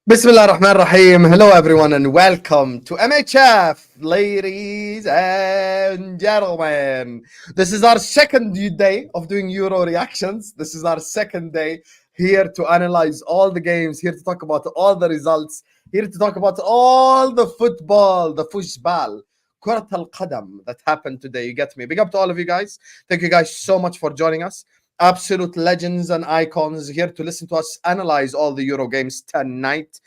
Bismillah ar-Rahman ar-Rahim. Hello everyone and welcome to MHF, ladies and gentlemen. This is our second day of doing Euro reactions. This is our second day here to analyze all the games, here to talk about all the results, here to talk about all the football, the fushball, Kurat al-Qadam that happened today. You get me? Big up to all of you guys. Thank you guys so much for joining us. Absolute legends and icons here to listen to us analyze all the Euro games tonight.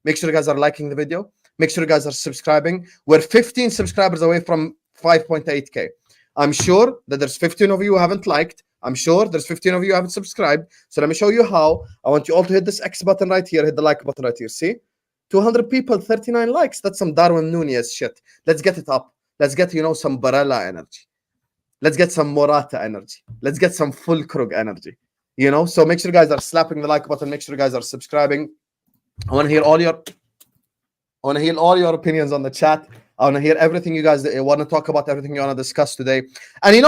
Make sure you guys are liking the video. Make sure you guys are subscribing. We're 15 subscribers away from 5.8k. I'm sure that there's 15 of you who haven't liked. I'm sure there's 15 of you who haven't subscribed. So let me show you how. I want you all to hit this X button right here. Hit the like button right here. See? 200 people, 39 likes. That's some Darwin Nunez shit. Let's get it up. Let's get, some Barella energy. Let's get some Morata energy. Let's get some full Krug energy. So make sure you guys are slapping the like button. Make sure you guys are subscribing. I want to hear all your opinions on the chat. I want to hear everything you guys want to talk about, everything you want to discuss today. And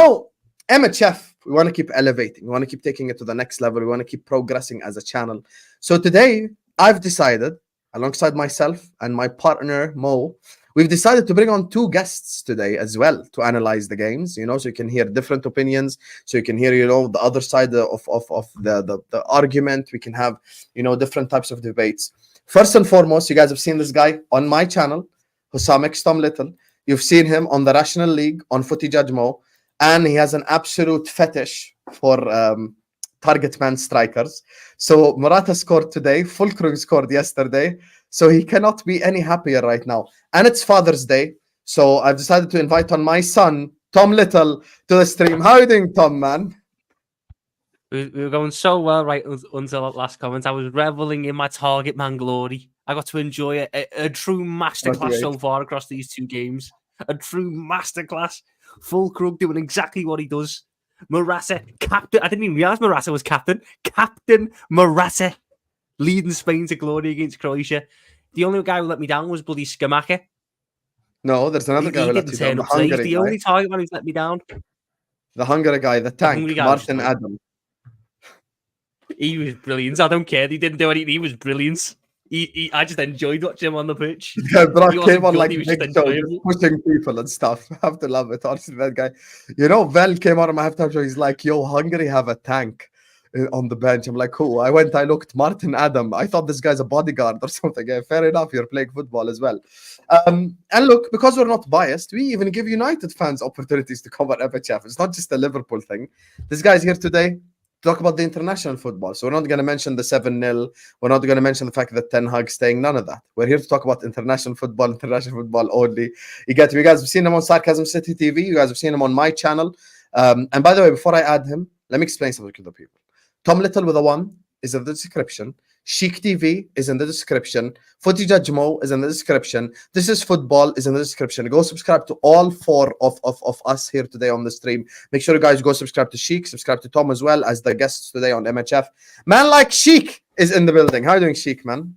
MHF, we want to keep elevating. We want to keep taking it to the next level. We want to keep progressing as a channel. So today, I've decided, alongside myself and my partner, Mo, we've decided to bring on two guests today as well to analyze the games, so you can hear different opinions, so you can hear, the other side of the argument. We can have, different types of debates. First and foremost, you guys have seen this guy on my channel, Husam Channel. You've seen him on the National League, on Footy Judge Mo, and he has an absolute fetish for target man strikers. So Morata scored today, Fulkrug scored yesterday, so he cannot be any happier right now. And it's Father's Day, so I've decided to invite on my son, Tom Little, to the stream. How are you doing, Tom, man? We were going so well right until that last comment. I was reveling in my target man glory. I got to enjoy a true masterclass so far across these two games. A true masterclass. Fulkrug doing exactly what he does. Morata, captain. I didn't even realize Morata was captain. Captain Morata, leading Spain to glory against Croatia. The only guy who let me down was bloody Skamaka. No, there's another guy who let you down. The Hungary guy. The only target man who's let me down. The Hungary guy, the tank, Martin Adam. He was brilliant. I don't care. He didn't do anything. He was brilliant. I just enjoyed watching him on the pitch. Yeah, bro, came on like big show, just pushing people and stuff. I have to love it. Honestly, that guy. Vel came out on my halftime show. He's like, yo, Hungary have a tank on the bench. I'm like, cool. I looked, Martin Adam. I thought this guy's a bodyguard or something. Yeah, fair enough. You're playing football as well. And look, because we're not biased, we even give United fans opportunities to cover MHF. It's not just a Liverpool thing. This guy's here today to talk about the international football. So we're not going to mention the 7-0. We're not going to mention the fact that Ten Hag's staying. None of that. We're here to talk about international football only. You guys have seen him on Sarcasm City TV. You guys have seen him on my channel. And by the way, before I add him, let me explain something to the people. Tom Little with a 1 is in the description. Shik TV is in the description. Footy Judge Mo is in the description. This is Football is in the description. Go subscribe to all 4 of us here today on the stream. Make sure you guys go subscribe to Shik, subscribe to Tom as well as the guests today on MHF. Man like Shik is in the building. How are you doing, Shik, man?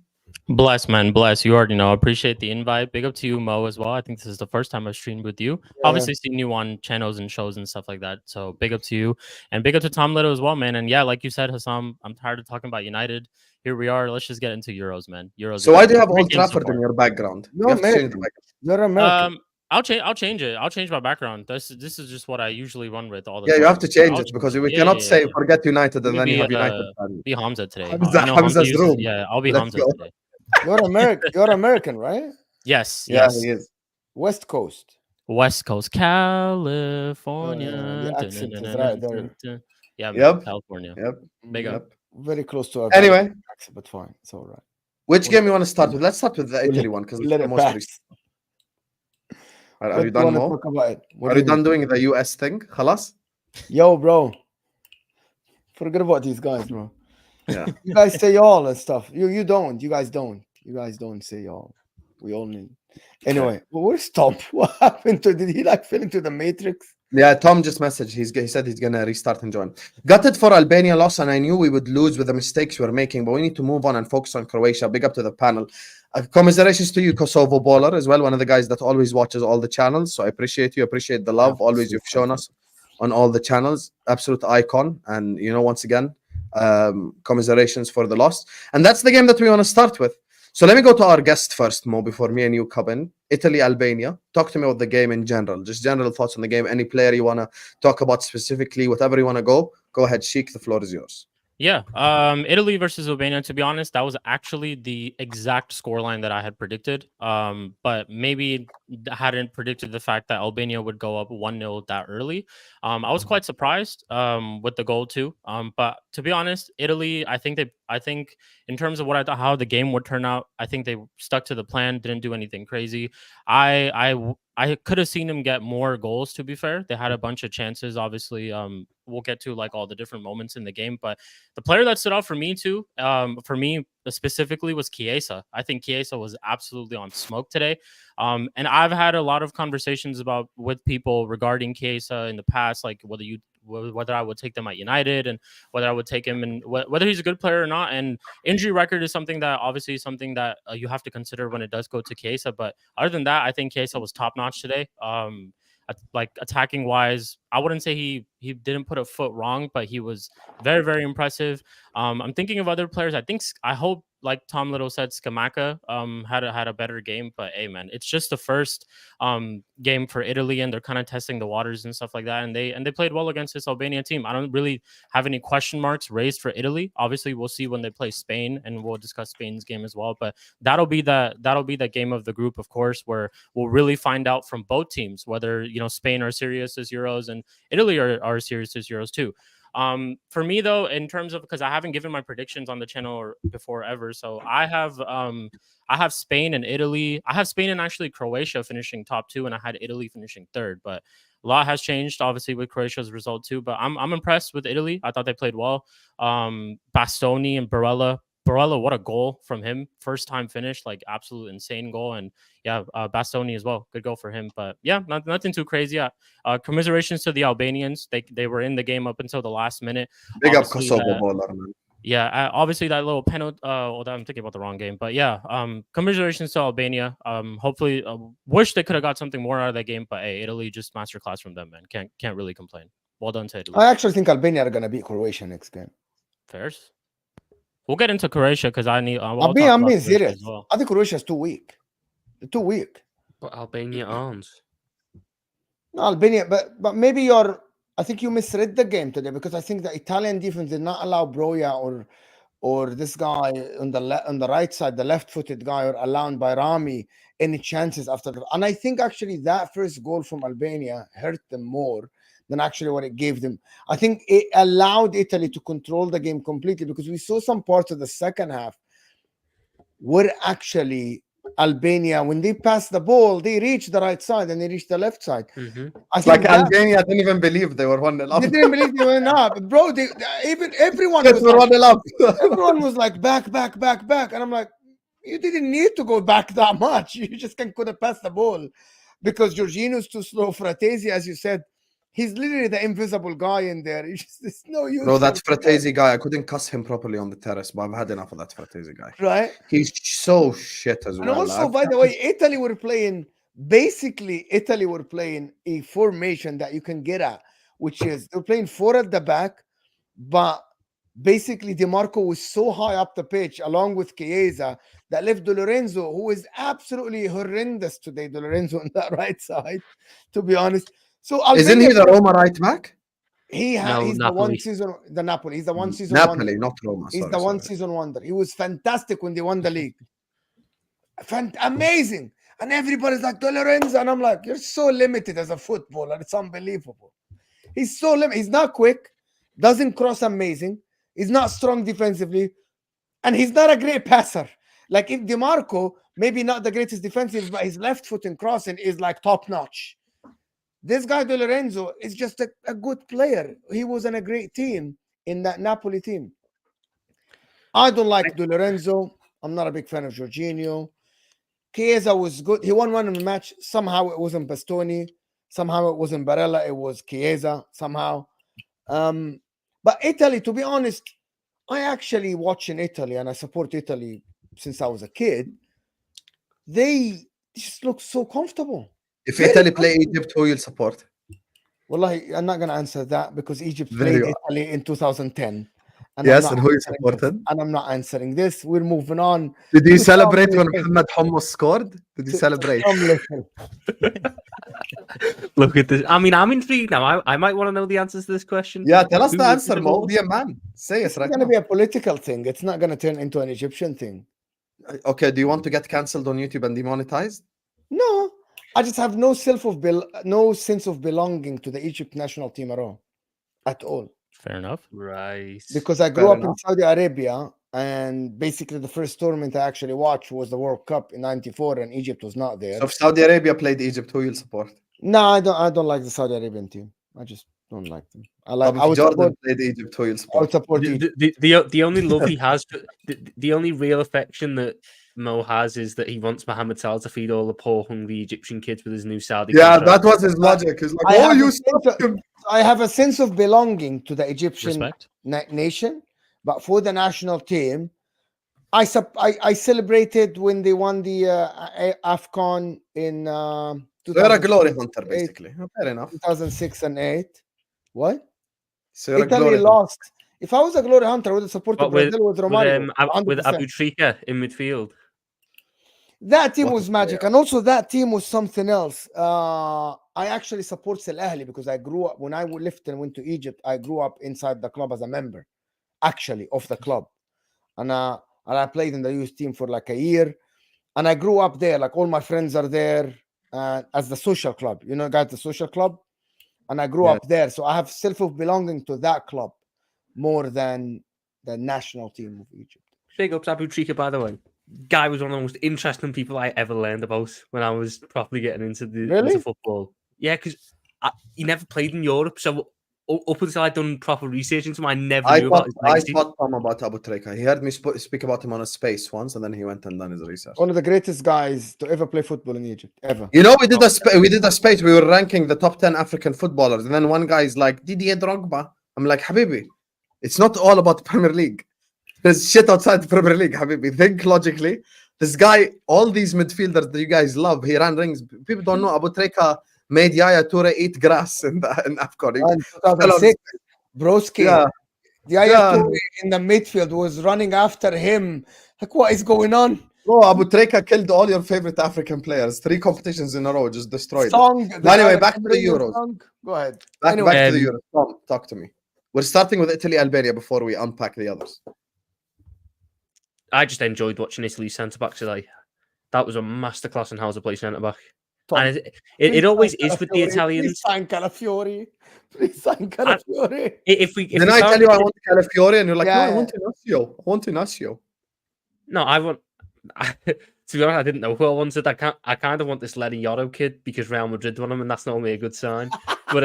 Bless, man. Bless. You already know. Appreciate the invite. Big up to you, Mo, as well. I think this is the first time I've streamed with you. Yeah. Obviously, seen you on channels and shows and stuff like that. So big up to you. And big up to Tom Little as well, man. And yeah, like you said, Husam, I'm tired of talking about United. Here we are. Let's just get into Euros, man. Euros. So why do you have Old Trafford in your background? You're American. You're American. I'll change it. I'll change my background. This is just what I usually run with all the time. You have to change it because we cannot say forget United and then you have United. Be Hamza today. Hamza's room. Yeah, I'll be Hamza today. You're American. You're American, right? Yes. Yeah, he is. West Coast. West Coast, California. The accent is right there. Yeah, California. Yep. Big up. Very close to our anyway, accent, but fine. It's all right. Which game you want to start with? Let's start with the Italy one because it's the most recent. Are you done, Mo? Are you done doing the US thing? Khalas? Yo, bro. Forget about these guys, bro. Yeah. You guys say y'all and stuff. You don't. You guys don't. You guys don't say y'all. We all need. Anyway, where's Tom? What happened to? Did he fall into the Matrix? Yeah, Tom just messaged. He said he's gonna restart and join. Gutted for Albania loss, and I knew we would lose with the mistakes we were making, but we need to move on and focus on Croatia. Big up to the panel. Commiserations to you, Kosovo baller, as well. One of the guys that always watches all the channels. So I appreciate you. Appreciate the love. Always you've shown us on all the channels. Absolute icon. And once again, commiserations for the loss. And that's the game that we want to start with. So let me go to our guest first, Mo, before me and you come in. Italy, Albania. Talk to me about the game in general. Just general thoughts on the game. Any player you want to talk about specifically, whatever you want to go ahead, Shik. The floor is yours. Yeah, Italy versus Albania. To be honest, that was actually the exact scoreline that I had predicted. But maybe hadn't predicted the fact that Albania would go up 1-0 that early. I was quite surprised with the goal too. But to be honest, Italy, I think in terms of what I thought how the game would turn out, I think they stuck to the plan, didn't do anything crazy. I could have seen them get more goals. To be fair, they had a bunch of chances. Obviously, we'll get to like all the different moments in the game, but the player that stood out for me too, for me specifically, was Chiesa. I think Chiesa was absolutely on smoke today. And I've had a lot of conversations with people regarding Chiesa in the past, like whether I would take them at United and whether I would take him and whether he's a good player or not. And injury record is something that you have to consider when it does go to Chiesa. But other than that, I think Chiesa was top notch today. Like attacking wise, I wouldn't say he didn't put a foot wrong, but he was very, very impressive. I'm thinking of other players. I hope, like Tom Little said, Scamacca had a better game. But hey, man, it's just the first game for Italy, and they're kind of testing the waters and stuff like that. And they played well against this Albania team. I don't really have any question marks raised for Italy. Obviously, we'll see when they play Spain, and we'll discuss Spain's game as well. But that'll be the game of the group, of course, where we'll really find out from both teams whether Spain are serious as Euros and Italy are serious as Euros too. For me though, in terms of, because I haven't given my predictions on the channel before ever, so I have Spain and Italy. I have Spain and actually Croatia finishing top 2, and I had Italy finishing 3rd. But a lot has changed, obviously, with Croatia's result too. But I'm impressed with Italy. I thought they played well. Bastoni and Barella, what a goal from him. First time finish, like absolute insane goal. And yeah, Bastoni as well. Good goal for him. But yeah, nothing too crazy. Commiserations to the Albanians. They were in the game up until the last minute. Big up Kosovo baller, man. Yeah, obviously that little penalty. I'm thinking about the wrong game, but yeah, commiserations to Albania. Hopefully, wish they could have got something more out of that game, but hey, Italy just masterclass from them, man. Can't really complain. Well done to Italy. I actually think Albania are gonna beat Croatia next game. Fairs. We'll get into Croatia because I'm being serious. Well. I think Croatia is too weak. They're too weak. But Albania aren't. No, Albania, but maybe I think you misread the game today, because I think the Italian defense did not allow Broja or this guy on the right side, the left-footed guy, or allowed by Rami any chances after. And I think actually that first goal from Albania hurt them more than actually what it gave them. I think it allowed Italy to control the game completely, because we saw some parts of the second half where actually Albania, when they passed the ball, they reached the right side and they reached the left side. Mm-hmm. I think Albania didn't even believe they were 1-0 up. They didn't believe they went up, bro. Everyone was like, 1-0 up. Everyone was like back, and I'm like, you didn't need to go back that much. You just could have passed the ball, because Jorginho's too slow. Fratesi, as you said, he's literally the invisible guy in there. There's no use. Bro, that Fratesi guy, I couldn't cuss him properly on the terrace, but I've had enough of that Fratesi guy. Right? He's so shit as well. And also, by the way, Italy were playing a formation that you can get at, which is they're playing 4 at the back, but basically DiMarco was so high up the pitch along with Chiesa that left De Lorenzo, who is absolutely horrendous today, De Lorenzo on that right side, to be honest. So isn't he the Roma right back? He's the one season, the Napoli. He's the one season Napoli, wonder. not Roma. He's the one season wonder. He was fantastic when they won the league. Amazing. And everybody's like, De Lorenzo. And I'm like, you're so limited as a footballer. It's unbelievable. He's so limited. He's not quick. Doesn't cross amazing. He's not strong defensively. And he's not a great passer. Like if DiMarco, maybe not the greatest defensive, but his left foot in crossing is like top notch. This guy De Lorenzo is just a good player. He was in a great team in that Napoli team. I don't like De Lorenzo. I'm not a big fan of Jorginho. Chiesa was good. He won one in the match. Somehow it wasn't Bastoni. Somehow it wasn't Barella. It was Chiesa somehow. But Italy, to be honest, I actually watch in Italy and I support Italy since I was a kid. They just look so comfortable. If Italy play Egypt, who you'll support? Well, I'm not going to answer that, because Egypt played Italy in 2010. And Yes, I'm and not who you answering this. supported? And I'm not answering this. We're moving on. Did you to celebrate some when little- Muhammad Hummus scored? Did you to celebrate? some little. Look at this. I mean, I'm intrigued now. I might want to know the answers to this question. Yeah, tell us Who the was answer, the Mo. most? Be a man. Say it It's right going to now. be a political thing. It's not going to turn into an Egyptian thing. Okay, do you want to get cancelled on YouTube and demonetized? No, I just have no no sense of belonging to the Egypt national team at all. Fair enough. Right. Because I grew Fair up in enough. Saudi Arabia, and basically the first tournament I actually watched was the World Cup in '94, and Egypt was not there. So if Saudi Arabia played Egypt, who you'll support? No, I don't like the Saudi Arabian team. I just don't like them. But I if would Jordan support, played Egypt, who you'll I would support? support Egypt. The only love he has, the only real affection that Mo has is that he wants Mohammed Salah to feed all the poor, hungry Egyptian kids with his new Saudi Yeah, contract. that was his logic. He's like, I oh, have you a sense stopped him. I have a sense of belonging to the Egyptian Respect. nation, but for the national team, I celebrated when they won the AFCON in So you're a glory 2006, hunter, basically. Fair enough. 2006 and 8. What? So you're a Italy glory hunter. lost. If I was a glory hunter, I would have supported But with, Brazil with Romario. with 100%. Abu Trika in midfield. That team What a was magic, player. and also that team was something else. I actually support Al Ahly because I grew up when I left and went to Egypt. I grew up inside the club as a member, actually, of the club, and I played in the youth team for like a year, and I grew up there. Like all my friends are there as the social club. You know, guys, the social club, and I grew Yeah. up there, so I have self of belonging to that club more than the national team of Egypt. Big ups Abu Trika, by the way. Guy was one of the most interesting people I ever learned about when I was properly getting into Really? into football. Yeah, because he never played in Europe, so up until I'd done proper research into him, I never knew about his I legacy. taught Tom about Abu Trika. He heard me speak about him on a space once, and then he went and done his research. One of the greatest guys to ever play football in Egypt, ever. You know, we did a space. We were ranking the top 10 African footballers, and then one guy is like Didier Drogba. I'm like, Habibi, it's not all about the Premier League. There's shit outside the Premier League, Habibi. Think logically. This guy, all these midfielders that you guys love, he ran rings. People don't know Abu Trika made Yaya Toure eat grass in AFCON. And 2006, Broski, Yeah. Yaya Yeah. Toure in the midfield was running after him. Like, what is going on? Bro, Abu Trika killed all your favorite African players. 3 competitions in a row, just destroyed it. Song. But anyway, back to the Euros. Go ahead. Back to the Um, Euros. Tom, talk to me. We're starting with Italy, Albania before we unpack the others. I just enjoyed watching Italy's centre back today. That was a masterclass in how to play centre back. Tom, And it always is with the Calafiori. Italians. Please sign Calafiori. Please sign Calafiori. If we Then I tell you I want Calafiori, and you're like, Yeah, no, I want Inacio. I want Inacio. No, I want. To be honest, I didn't know who I wanted. I kind of want this Lenny Yoro kid because Real Madrid won him, and that's normally a good sign. But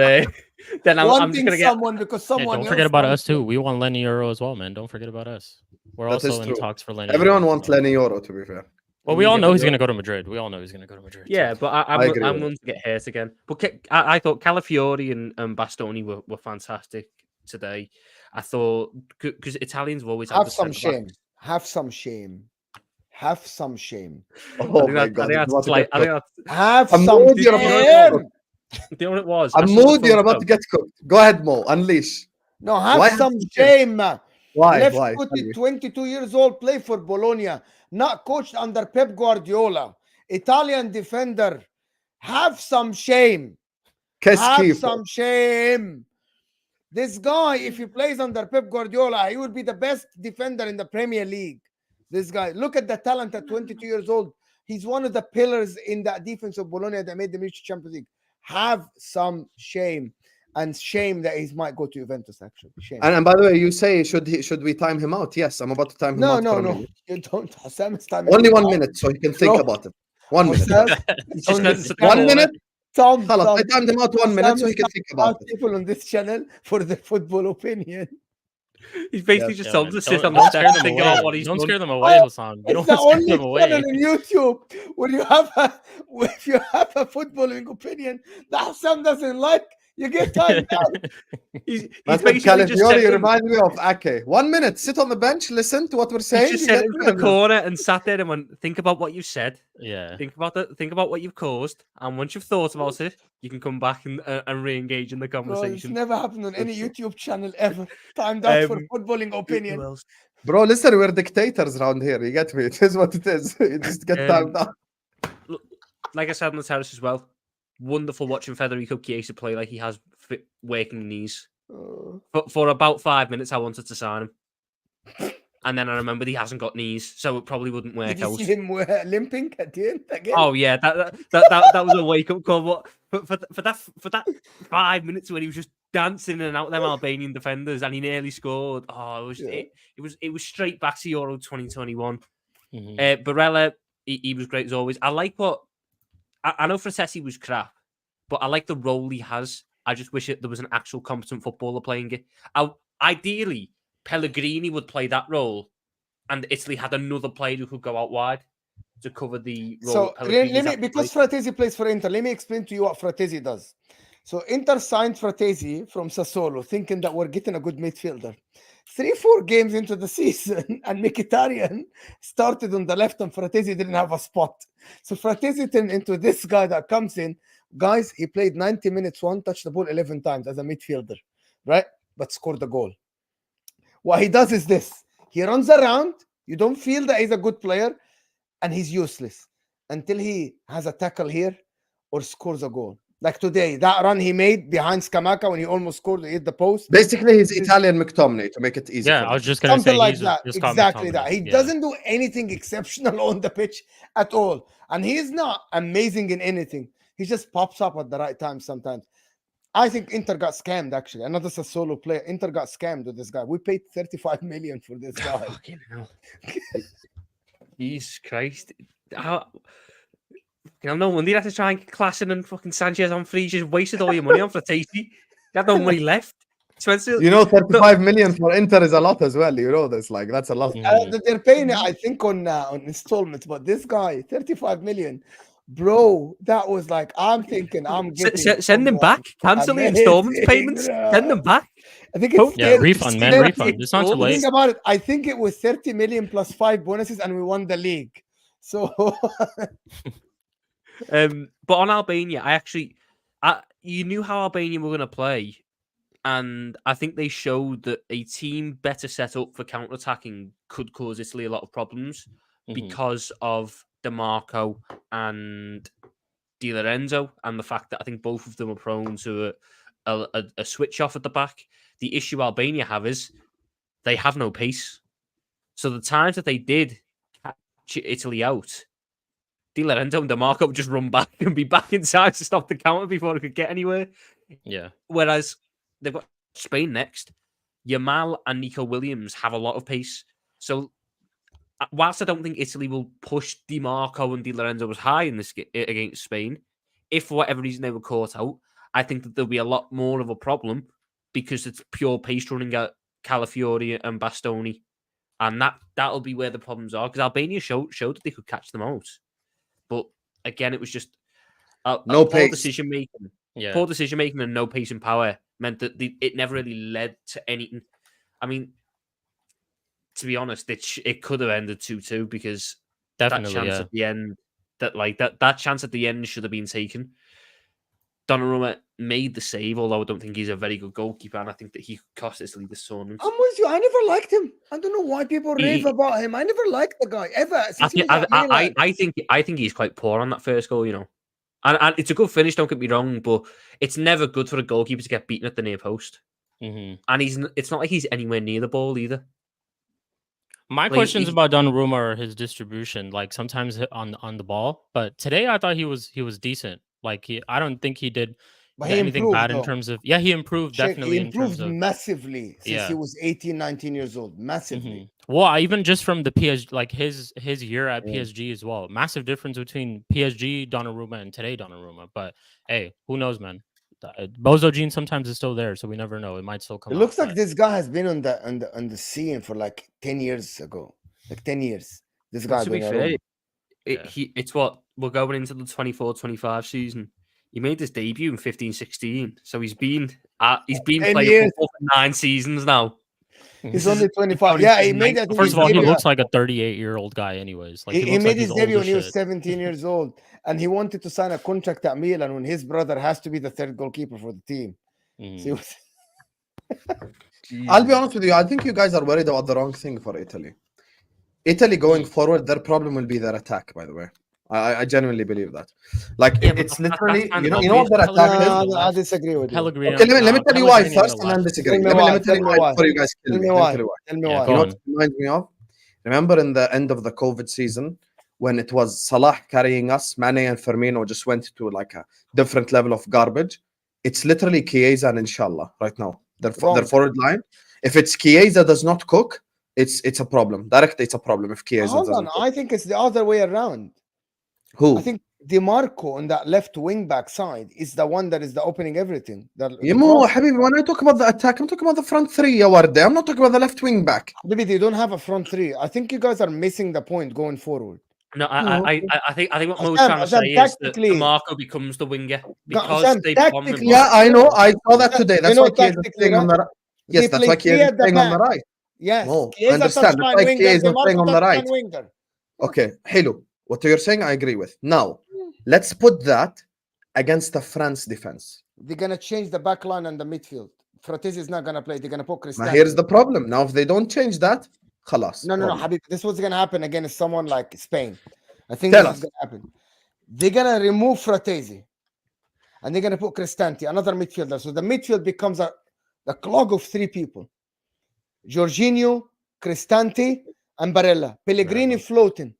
then I'm just Wanting gonna get. someone because Yeah, someone don't else forget about wants us too. We want Lenny Euro as well, man. Don't forget about us. We're That is also in true. talks for Lenny. Everyone Euro, wants so- Lenny Yoro, to be fair. Well, we all Yeah, know but he's you're- going to go to Madrid. We all know he's going to go to Madrid. so- Yeah, but I agree I'm with going to get hurt again. But I thought Calafiori and Bastoni were fantastic today. I thought because Italians have always had Have the some centre shame. backs. Have some shame. Have some shame. Oh my God. I it's about to think get cooked. Have I'm some mood you're about to get shame. cooked. do you know what it was? I'm I saw the mood you're photo. about to get cooked. Go ahead, Mo. Unleash. No, have Why some have some shame. Why? Left Why? Tell footed, me. 22 years old, play for Bologna, not coached under Pep Guardiola. Italian defender. Have some shame. Che Have schifo. some shame. This guy, if he plays under Pep Guardiola, he would be the best defender in the Premier League. This guy, look at the talent at 22 years old. He's one of the pillars in that defense of Bologna that made them reach Champions League. Have some shame. And shame that he might go to Juventus, actually. Shame. And by the way, you say should we time him out? Yes, I'm about to time him out. No, for a no. minute. You don't. Husam is time. Only 1 minute, so he can think Bro. about it. 1 minute. It's just Only- going to 1 minute. Tom, خلاص, I Tom, timed him out 1 minute, so he can think about ask it. people on this channel for their football opinion. He's basically Yes, just Yeah, told man. to sit Don't- on the don't scare steps them and think away. about what he's Don't done. scare them away, Husam. You It's don't the scare only them channel away. on YouTube where you have a if you have a footballing opinion that Husam doesn't like, You get timed out. He's Man said basically just Calafiori sent him, remind me of Ake. 1 minute, sit on the bench, listen to what we're he's saying. just You sent get him me? to the And corner and sat there and went, think about what you've said. Yeah. Think about what you've caused, and once you've thought about it, you can come back and re-engage in the Bro, it's conversation. never happened on any YouTube channel ever. Timed out for footballing Who opinion. else? Bro, listen, we're dictators around here. You get me? It is what it is. You just get timed out. Look, like I said on the terrace as well, wonderful watching Federico Chiesa play like he has working knees. For about 5 minutes, I wanted to sign him. And then I remembered he hasn't got knees, so it probably wouldn't work Did you out. see him limping at the end again? Oh yeah, that was a wake up call. But for that 5 minutes when he was just dancing in and out them Albanian defenders and he nearly scored. Oh, it was straight back to Euro 2021. Barella, he was great as always. I like what I know. Frattesi was crap, but I like the role he has. I just wish there was an actual competent footballer playing it. Ideally, Pellegrini would play that role, and Italy had another player who could go out wide to cover the role. So let me, because Frattesi plays for Inter, let me explain to you what Frattesi does. So Inter signed Frattesi from Sassuolo, thinking that we're getting a good midfielder. 3-4 games into the season, and Mkhitaryan started on the left, and Frattesi didn't have a spot. So Frattesi turned into this guy that comes in. Guys, he played 90 minutes, touched the ball 11 times as a midfielder, right? But scored a goal. What he does is this. He runs around. You don't feel that he's a good player, and he's useless until he has a tackle here or scores a goal. Like today, that run he made behind Scamacca when he almost scored, he hit the post. Basically, he's Italian McTominay to make it easy. Yeah, I was just going to say like that. Just exactly that. He doesn't do anything exceptional on the pitch at all. And he's not amazing in anything. He just pops up at the right time sometimes. I think Inter got scammed, actually. Another Sassuolo player. Inter got scammed with this guy. We paid 35 million for this guy. Fucking hell. Jesus Christ. No wonder you had to try and get Klassen and fucking Sanchez on free. You just wasted all your money on Frattesi. You had no money left. You know, 35 million for Inter is a lot as well. You know this, like that's a lot. They're paying it, I think, on installments. But this guy, 35 million, bro, that was like, I'm thinking, I'm getting send them back. Cancel the installments payments. Send them back. I think it's refund, man, refund. It's not too late. Think about it. I think it was 30 million plus 5 bonuses, and we won the league. So. But on Albania, you knew how Albania were going to play, and I think they showed that a team better set up for counter-attacking could cause Italy a lot of problems because of DeMarco and Di Lorenzo, and the fact that I think both of them are prone to a switch off at the back. The issue Albania have is they have no pace. So the times that they did catch Italy out, Di Lorenzo and DeMarco would just run back and be back inside to stop the counter before it could get anywhere. Yeah. Whereas they've got Spain next. Yamal and Nico Williams have a lot of pace. So whilst I don't think Italy will push DeMarco and Di Lorenzo as high in this against Spain, if for whatever reason they were caught out, I think that there'll be a lot more of a problem because it's pure pace running at Calafiori and Bastoni. And that'll be where the problems are, because Albania showed that they could catch them out. But again, it was just no poor pace decision making. Yeah. Poor decision making and no pace and power meant that it never really led to anything. I mean, to be honest, it could have ended 2-2 because definitely that chance at the end, that chance at the end should have been taken. Donnarumma made the save, although I don't think he's a very good goalkeeper, and I think that he could cost Italy this tournament. I'm with you. I never liked him. I don't know why people rave about him. I never liked the guy ever. I think he's quite poor on that first goal, you know. And it's a good finish, don't get me wrong, but it's never good for a goalkeeper to get beaten at the near post. And it's not like he's anywhere near the ball either. My questions about Donnarumma are his distribution, like sometimes on the ball. But today I thought he was decent. Like I don't think he did anything bad in terms of he improved definitely. He improved massively since he was 18, 19 years old. Massively. Well, even just from the PSG, like his year at PSG as well. Massive difference between PSG Donnarumma and today Donnarumma. But hey, who knows, man? Bozo Gene sometimes is still there, so we never know. It might still come. It looks like this guy has been on the scene for like 10 years ago. Like 10 years. This guy. To be fair, it's what we're going into the 24-25 season. He made his debut in 15-16, so he's been 10 playing years. football for 9 seasons now. He's only 25. Yeah, he made. I think First his of all, he debut- looks like a 38-year-old guy, anyways. Like he looks made like his he's debut old when he as was shit. 17 years old, and he wanted to sign a contract at Milan when his brother has to be the third goalkeeper for the team. So he was- I'll be honest with you. I think you guys are worried about the wrong thing for Italy. Italy going forward, their problem will be their attack. By the way, I genuinely believe that. Like Yeah, but it's that's literally, kind you of know what their obvious. attack is. No, I disagree with you. Pellegrini. Okay, let me tell you why Pellegrini on first, the and then left. disagree. Tell me Let why, me tell you tell me why why. before you guys kill Tell me. me Let me why. tell you why. Tell me Yeah, why. go You know on. what it reminds me of? Remember in the end of the COVID season when it was Salah carrying us, Mane and Firmino just went to like a different level of garbage. It's literally Chiesa and Inshallah right now. Their Wrong. forward line. If it's Chiesa does not cook, it's a problem. Directly, it's a problem if Chiesa Hold doesn't on, cook. I think it's the other way around. Who? I think DeMarco on that left wing back side is the one that is the opening everything. The Yemo, cross- Habibi, when I talk about the attack, I'm talking about the front three, ya Warde. I'm not talking about the left wing back. Maybe they don't have a front three. I think you guys are missing the point going forward. No, No, I think what Mo's Husam, trying to Husam, say is that tactically- Marco becomes the winger because Husam, they bomb him. tactically- Yeah, I know. I saw that today. That's know why Chiesa is tactically, playing on the right. Yes, They that's play why three Chiesa is at the playing on the back. right. Yes, No, Chiesa understand. That's touchline why winger, Chiesa is playing DeMarco on the right. touchline winger. Okay, hello. What you're saying, I agree with. Now, let's put that against the France defense. They're gonna change the back line and the midfield. Fratesi is not gonna play. They're gonna put Now, Cristante. here's the problem. Now, if they don't change that, khalas. No, problem. Habib. This was gonna happen against someone like Spain. I think Tell this us. is gonna happen. They're gonna remove Fratesi, and they're gonna put Cristante, another midfielder. So the midfield becomes the clog of three people: Jorginho, Cristante, and Barella. Pellegrini floating,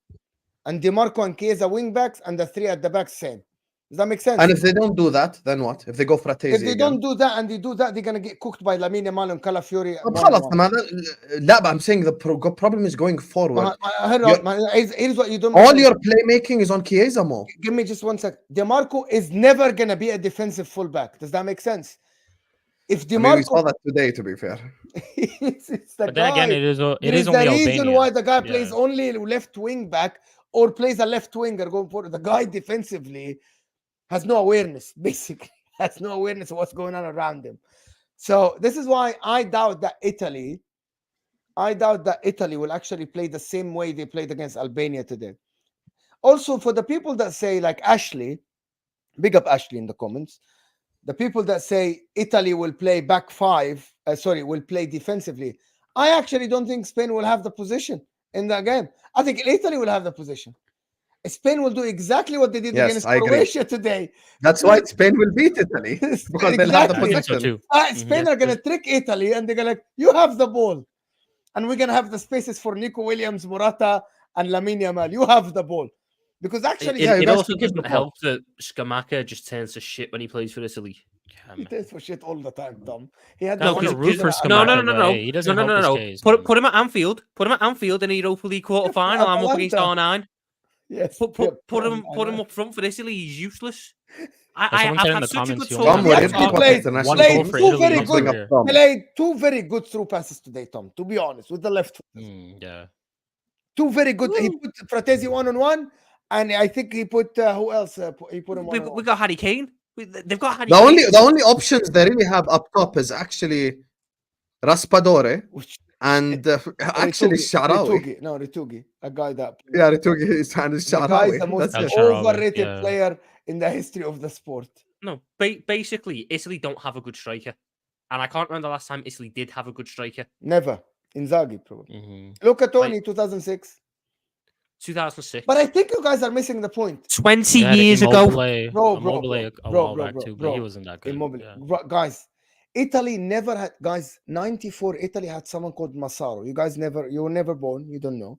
and DeMarco and Chiesa wing backs, and the three at the back same. Does that make sense? And if they don't do that, then what? If they go Fratesi If they again? don't do that and they do that, they're gonna get cooked by Lamine Yamal and Calafiori. طب خلاص لا, but I'm saying the problem is going forward. Here's what you don't. All your playmaking is on Chiesa, Mo. Give me just 1 sec. DeMarco is never gonna be a defensive fullback. Does that make sense? If I mean, we DeMarco, saw that today, to be fair. it's the But then again, guy. it is It is the only reason Albania. why the guy Yeah. plays only left wing back or plays a left winger going forward. The guy defensively has no awareness, basically, has no awareness of what's going on around him. So this is why I doubt that Italy will actually play the same way they played against Albania today. Also, for the people that say, like Ashley, big up Ashley in the comments, the people that say Italy will play back five, will play defensively. I actually don't think Spain will have the position in that game. I think Italy will have the position. Spain will do exactly what they did against Croatia today. That's why Spain will beat Italy, because they'll have the Exactly. position. Spain are going to trick Italy, and they're going to like, you have the ball. And we're going to have the spaces for Nico Williams, Morata, and Lamine Yamal. You have the ball. Because actually, it also doesn't help that Scamacca just turns to shit when he plays for Italy. He turns for shit all the time, Tom. He had No, the root for no. He doesn't help his case. Put him at Anfield. Put him at Anfield in a Europa League quarter final. I'm up against R9. Yes. Put him up front for Italy. He's useless. I've had such a good Tom, played two very good through passes today, Tom, to be honest, with the left foot. Yeah. Two very good. He put Fratesi 1-on-1, and I think he put who else? He put him one-on-one. We got Harry Kane. They've got Harry Kane. Kane. The only options they really have up top is actually Raspadore and actually Sharawi. Ritugi, a guy that yeah, Ritugi is Sharawi. The guy is the most overrated player in the history of the sport. No, basically, Italy don't have a good striker, and I can't remember the last time Italy did have a good striker. Never. Inzaghi, probably. Look at Tony, 2006. 2006. But I think you guys are missing the point. 20 years ago. Bro, he wasn't that good. Yeah. Guys, Italy never had, 94, Italy had someone called Massaro. You were never born. You don't know.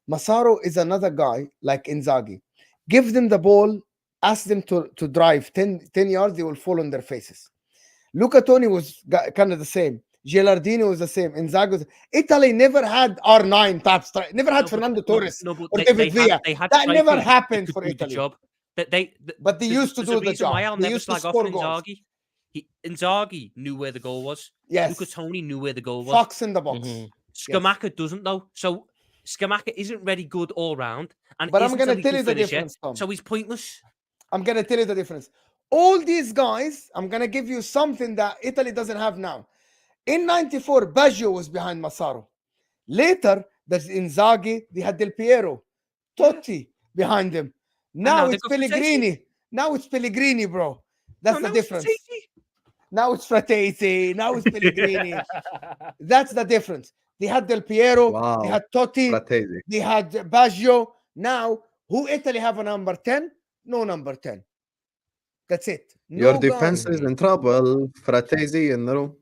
Massaro is another guy like Inzaghi. Give them the ball, ask them to drive 10 yards, they will fall on their faces. Luca Toni was kind of the same. Gilardino was the same. Inzaghi was... Italy never had R9 type strike. Never had Fernando Torres or David Villa. That never happened for Italy. But they used to do the job. They used to score goals. Inzaghi knew where the goal was. Yes. Luca Toni knew where the goal was. Fox in the box. Scamacca doesn't though. So Scamacca isn't very good all round. But I'm going to tell you the difference, Tom. So he's pointless. I'm going to tell you the difference. All these guys, I'm gonna give you something that Italy doesn't have now. In '94, Baggio was behind Massaro. Later, there's Inzaghi, they had Del Piero, Totti behind them. Now now it's they've got Fratesi. Pellegrini. Now it's Pellegrini, bro. That's the No, now it's difference. Fratesi. Now it's Fratesi. Now it's Pellegrini. That's the difference. They had Del Piero. Wow. They had Totti. Fratesi. They had Baggio. Now, who Italy have a number 10? No number 10. That's it. No Your defense guy. is in trouble. Fratesi in the room.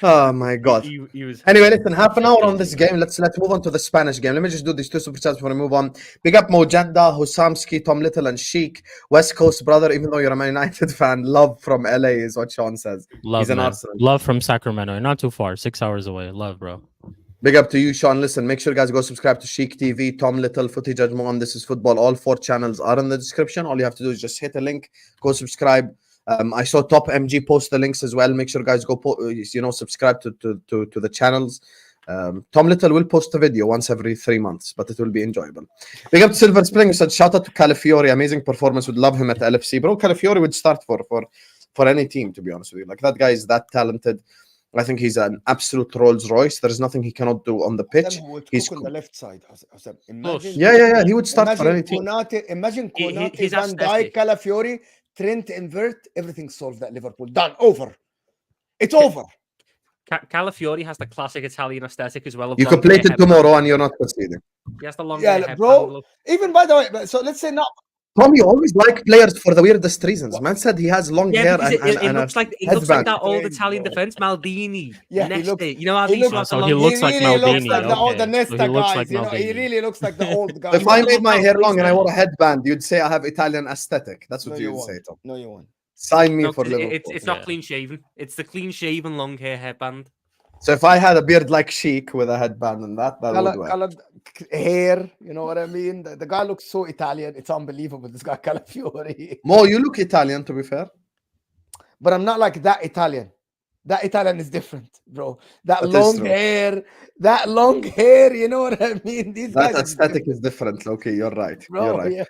Oh my god. He was Anyway, listen, half an hour on this game. Let's move on to the Spanish game. Let me just do these two super chats before we move on. Big up Mojanda, Husamski, Tom Little, and Shik. West Coast brother, even though you're a Man United fan, love from LA is what Sean says. Love, He's an man. Arsenal. Love from Sacramento. Not too far, 6 hours away. Love, bro. Big up to you, Sean. Listen, make sure you guys go subscribe to Shik TV, Tom Little, Footy Judgment on This Is Football. All 4 channels are in the description. All you have to do is just hit a link, go subscribe. I saw Top MG post the links as well. Make sure guys go, subscribe to the channels. Tom Little will post a video once every 3 months, but it will be enjoyable. Big up to Silver Spring. Who said shout out to Calafiori, amazing performance. Would love him at LFC, bro. Calafiori would start for any team, to be honest with you. Like, that guy is that talented. I think he's an absolute Rolls Royce. There's nothing he cannot do on the pitch. He's on the left side. Imagine, yeah. He would start for any team. Imagine Konate, His Van Dijk, aesthetic. Calafiori, Trent, invert, everything solved at Liverpool. Done. Over. It's over. Calafiori has the classic Italian aesthetic as well. Of You long could play hair it headband. tomorrow and you're not conceding. He has the long Yeah, hair bro. headband look. Even by the way, so let's say now. Tom, you always like players for the weirdest reasons. Man said he has long hair because and it a looks like that old Strange, Italian bro. defense, Maldini. Yeah, he Nesta. looks- You know how he these looks- have the So he long looks he like really looks Maldini, like the okay. Nesta So he looks guys. like He Maldini. really looks like the old guy. If I made my hair long and I Please wore a headband, you'd say I have Italian aesthetic. That's No, what you you'd say, won't. Tom. No, you won't. Sign me No, for 'cause Liverpool. it's not Yeah. clean shaven. It's the clean shaven long hair headband. So if I had a beard like Sheik with a headband and that would work. Colored hair, you know what I mean? The guy looks so Italian. It's unbelievable. This guy Calafiori. Mo, you look Italian, to be fair. But I'm not like that Italian. That Italian is different, bro. That That is long true. hair, you know what I mean? These That guys aesthetic is different, Loki. You're right. bro. You're right. Yeah.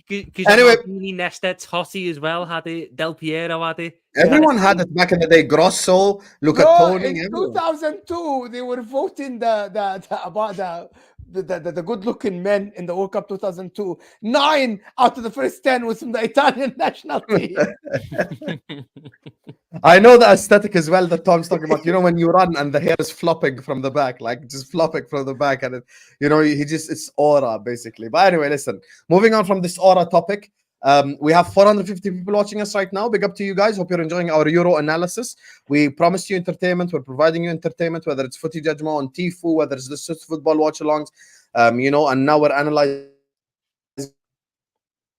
Because Anyway- Maldini, Nesta, Totti as well had it. Del Piero had it. Everyone had it back in the day. Grosso, Luca Bro, Toni. in everyone. 2002, they were voting about the good-looking men in the World Cup 2002. 9 out of the first 10 was from the Italian national team. I know the aesthetic as well that Tom's talking about. You know, when you run and the hair is flopping from the back, like just flopping from the back, and it's aura basically. But anyway, listen. Moving on from this aura topic, we have 450 people watching us right now. Big up to you guys. Hope you're enjoying our Euro analysis. We promised you entertainment. We're providing you entertainment, whether it's Footy Judgment on Tifu, whether it's the football watch-alongs, and now we're analyzing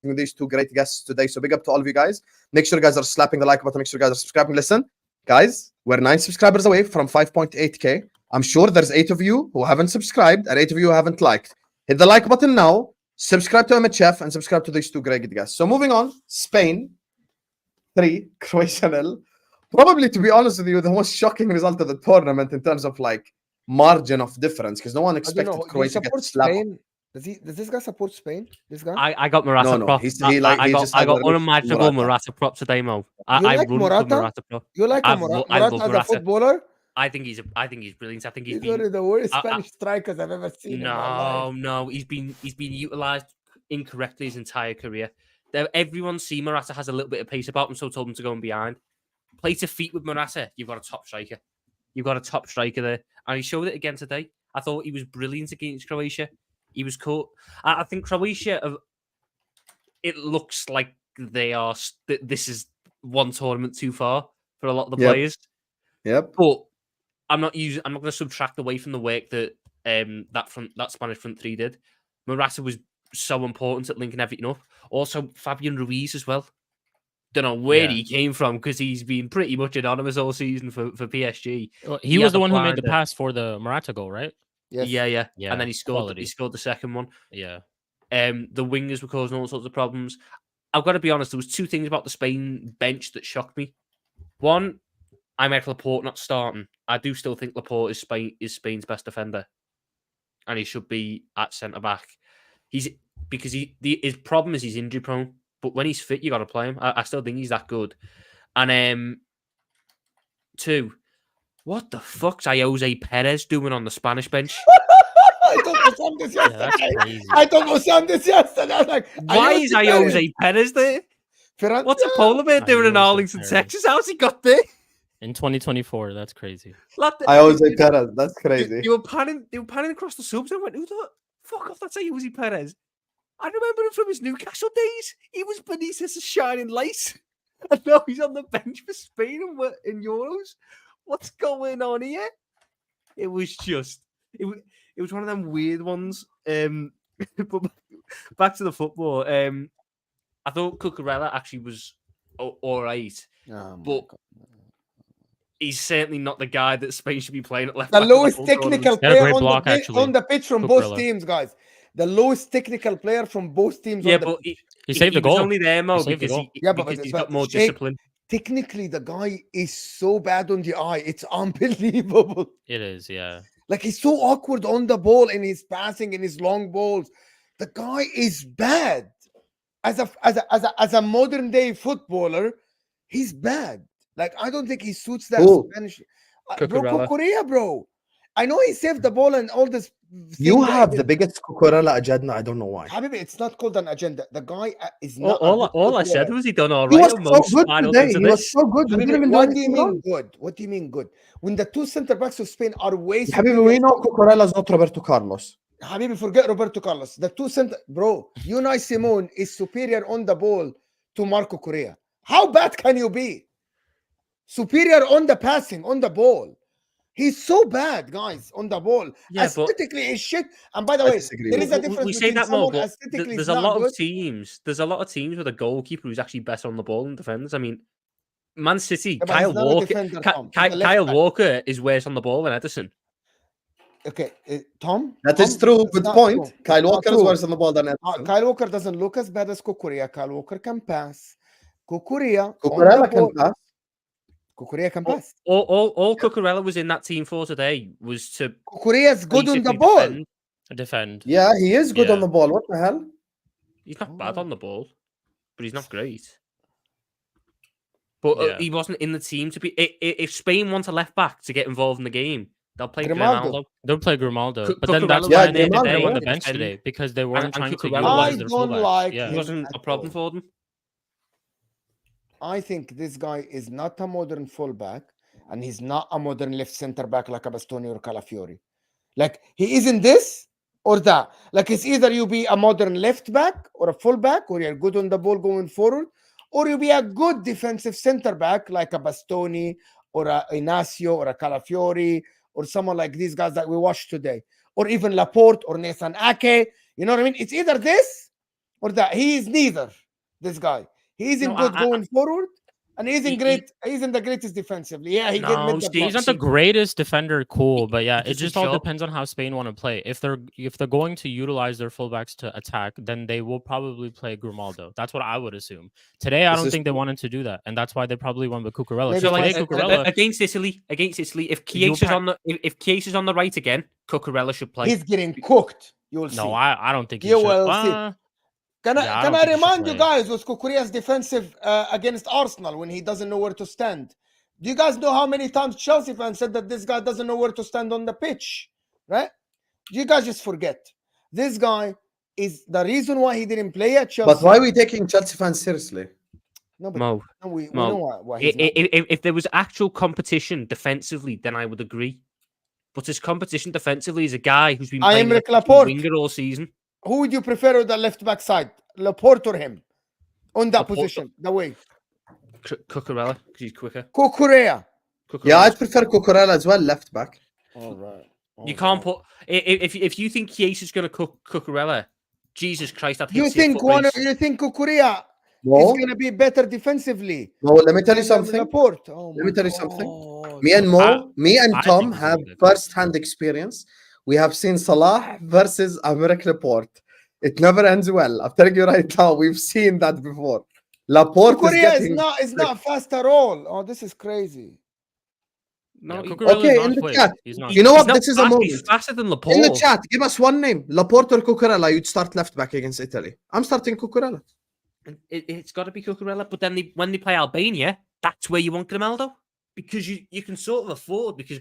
these two great guests today. So big up to all of you guys. Make sure you guys are slapping the like button. Make sure you guys are subscribing. Listen, guys, we're 9 subscribers away from 5.8k. I'm sure there's 8 of you who haven't subscribed and 8 of you who haven't liked. Hit the like button now. Subscribe to MHF and subscribe to these two great guests. So moving on, Spain 3, Croatia 0. Probably, to be honest with you, the most shocking result of the tournament in terms of like margin of difference, because no one I don't expected know. Croatia to get support slapped. Spain? Does this guy support Spain? This guy? I got Morata No, prop. he I just got had a really unimaginable Morata. Morata prop today, Mo. You I like run Morata? for Morata prop. You like I Morata? love Morata as a Morata. footballer? I think he's brilliant. I think He's one of the worst Spanish strikers I've ever seen in my life. No, he's been utilized incorrectly his entire career. Everyone see Morata has a little bit of pace about him, so told him to go in behind. Play to feet with Morata, you've got a top striker. You've got a top striker there, and he showed it again today. I thought he was brilliant against Croatia. He was cool. I think Croatia. It looks like they are. This is one tournament too far for a lot of the players. Yep. But I'm not going to subtract away from the work that that Spanish front three did. Morata was so important at linking everything up. Also, Fabian Ruiz as well. Don't know where he came from because he's been pretty much anonymous all season for PSG. Well, he was had the a one who plan made the to- pass for the Morata goal, right? Yes. Yeah. Yeah, And then he scored. quality. He scored the second one. Yeah. The wingers were causing all sorts of problems. I've got to be honest. There was 2 things about the Spain bench that shocked me. One, I made Laporte not starting. I do still think Laporte is Spain's best defender, and he should be at centre back. His problem is he's injury prone. but when he's fit, you got to play him. I still think he's that good. And 2, what the fuck's Jose Perez doing on the Spanish bench? I told Husam this Yeah, that's yesterday. crazy. I told Husam this yesterday. I was like, Why is Jose Perez there? What's a polar bear doing in Jose Arlington, Perez. Texas? How's he got there? In 2024, that's crazy. Jose Perez, that's crazy. They were panning across the subs. And I went, who the fuck off? That's Jose Perez. I remember him from his Newcastle days. He was Benitez's shining light. And now he's on the bench for Spain in Euros. What's going on here? It was just, it was one of them weird ones. But back to the football. I thought Cucurella actually was all right, but he's certainly not the guy that Spain should be playing at left. The back lowest technical player on the pitch from both teams, guys. The lowest technical player from both teams. Yeah, but he saved the goal. Was only there, Mo, because he's got more discipline. Technically, the guy is so bad on the eye. It's unbelievable. It is, yeah. Like, he's so awkward on the ball in his passing, in his long balls. The guy is bad. As a modern day footballer, he's bad. Like, I don't think he suits that Spanish. Cucurella, bro. I know he saved the ball and all this. You have the biggest Cucurella agenda. I don't know why. Habibi, it's not called an agenda. The guy is not. All I said was he done all right. He was so good today. He was so good. Habibi, what do you mean good? What do you mean good? When the two center backs of Spain are wasting. Habibi, we know Cucurella is not Roberto Carlos. Habibi, forget Roberto Carlos. The two center, bro. Unai Simon is superior on the ball to Marco Correa. How bad can you be? Superior on the passing, on the ball. He's so bad, guys, on the ball. Yeah, aesthetically, he's shit. And by the way, there is a difference. We say that more, but there's a lot of teams. There's a lot of teams with a goalkeeper who's actually better on the ball than defenders. I mean, Man City, Kyle Walker is worse on the ball than Ederson. Okay, Tom. That is true. Good point. Kyle Walker is worse on the ball than Ederson. Kyle Walker doesn't look as bad as Cucurella. Kyle Walker can pass. Cucurella can pass. Cucurella can pass. All Cucurella was in that team for today was to. Cucurella's good on the ball. Defend. Yeah, he is good on the ball. What the hell? He's not bad on the ball, but he's not great. But he wasn't in the team to be. If Spain want a left back to get involved in the game, they'll play Grimaldo. They'll play Grimaldo. But then that's why they're on the bench today, because they weren't trying to utilize their fullbacks. It wasn't a problem for them. I think this guy is not a modern fullback, and he's not a modern left center back like a Bastoni or Calafiori. Like, he isn't this or that. Like, it's either you be a modern left back or a fullback, or you're good on the ball going forward, or you be a good defensive center back like a Bastoni or a Inacio or a Calafiori or someone like these guys that we watched today, or even Laporte or Nathan Ake. You know what I mean? It's either this or that. He is neither, this guy. He isn't good going forward, and he isn't great. He isn't the greatest defensively. Yeah, he's not the greatest defender. Cool, but yeah, it just all depends on how Spain want to play. If they're going to utilize their fullbacks to attack, then they will probably play Grimaldo. That's what I would assume. Today, I don't think they wanted to do that, and that's why they probably went with Cucurella. So Cucurella against Italy, if Chiesa is on the right again, Cucurella should play. He's getting cooked. You'll see. No, I don't think you will see. Can I remind you guys was Cucurella's defensive against Arsenal when he doesn't know where to stand? Do you guys know how many times Chelsea fans said that this guy doesn't know where to stand on the pitch? Right? You guys just forget. This guy is the reason why he didn't play at Chelsea. But why are we taking Chelsea fans seriously? No, but Mo, we know why he's if there was actual competition defensively, then I would agree. But his competition defensively is a guy who's been playing winger all season. Who would you prefer on the left back side, Laporte or him, on that position? The way Cucurella, because he's quicker. Cucurella. Yeah, I'd prefer Cucurella as well, left back. All right. You can't put if you think Chiesa is going to cook Cucurella, Jesus Christ, that you think Cucurella is going to be better defensively? No, let me tell you something. Let me tell you something. Me and Tom have first-hand experience. We have seen Salah versus Aymeric Laporte. It never ends well. I'm telling you right now, we've seen that before. Laporte is not fast at all. Oh, this is crazy. No, okay, in the chat. You know what? This is a moment. He's faster than Laporte. In the chat, give us one name. Laporte or Cucurella, you'd start left back against Italy. I'm starting Cucurella. It's got to be Cucurella. But then when they play Albania, that's where you want Grimaldo, because you can sort of afford, because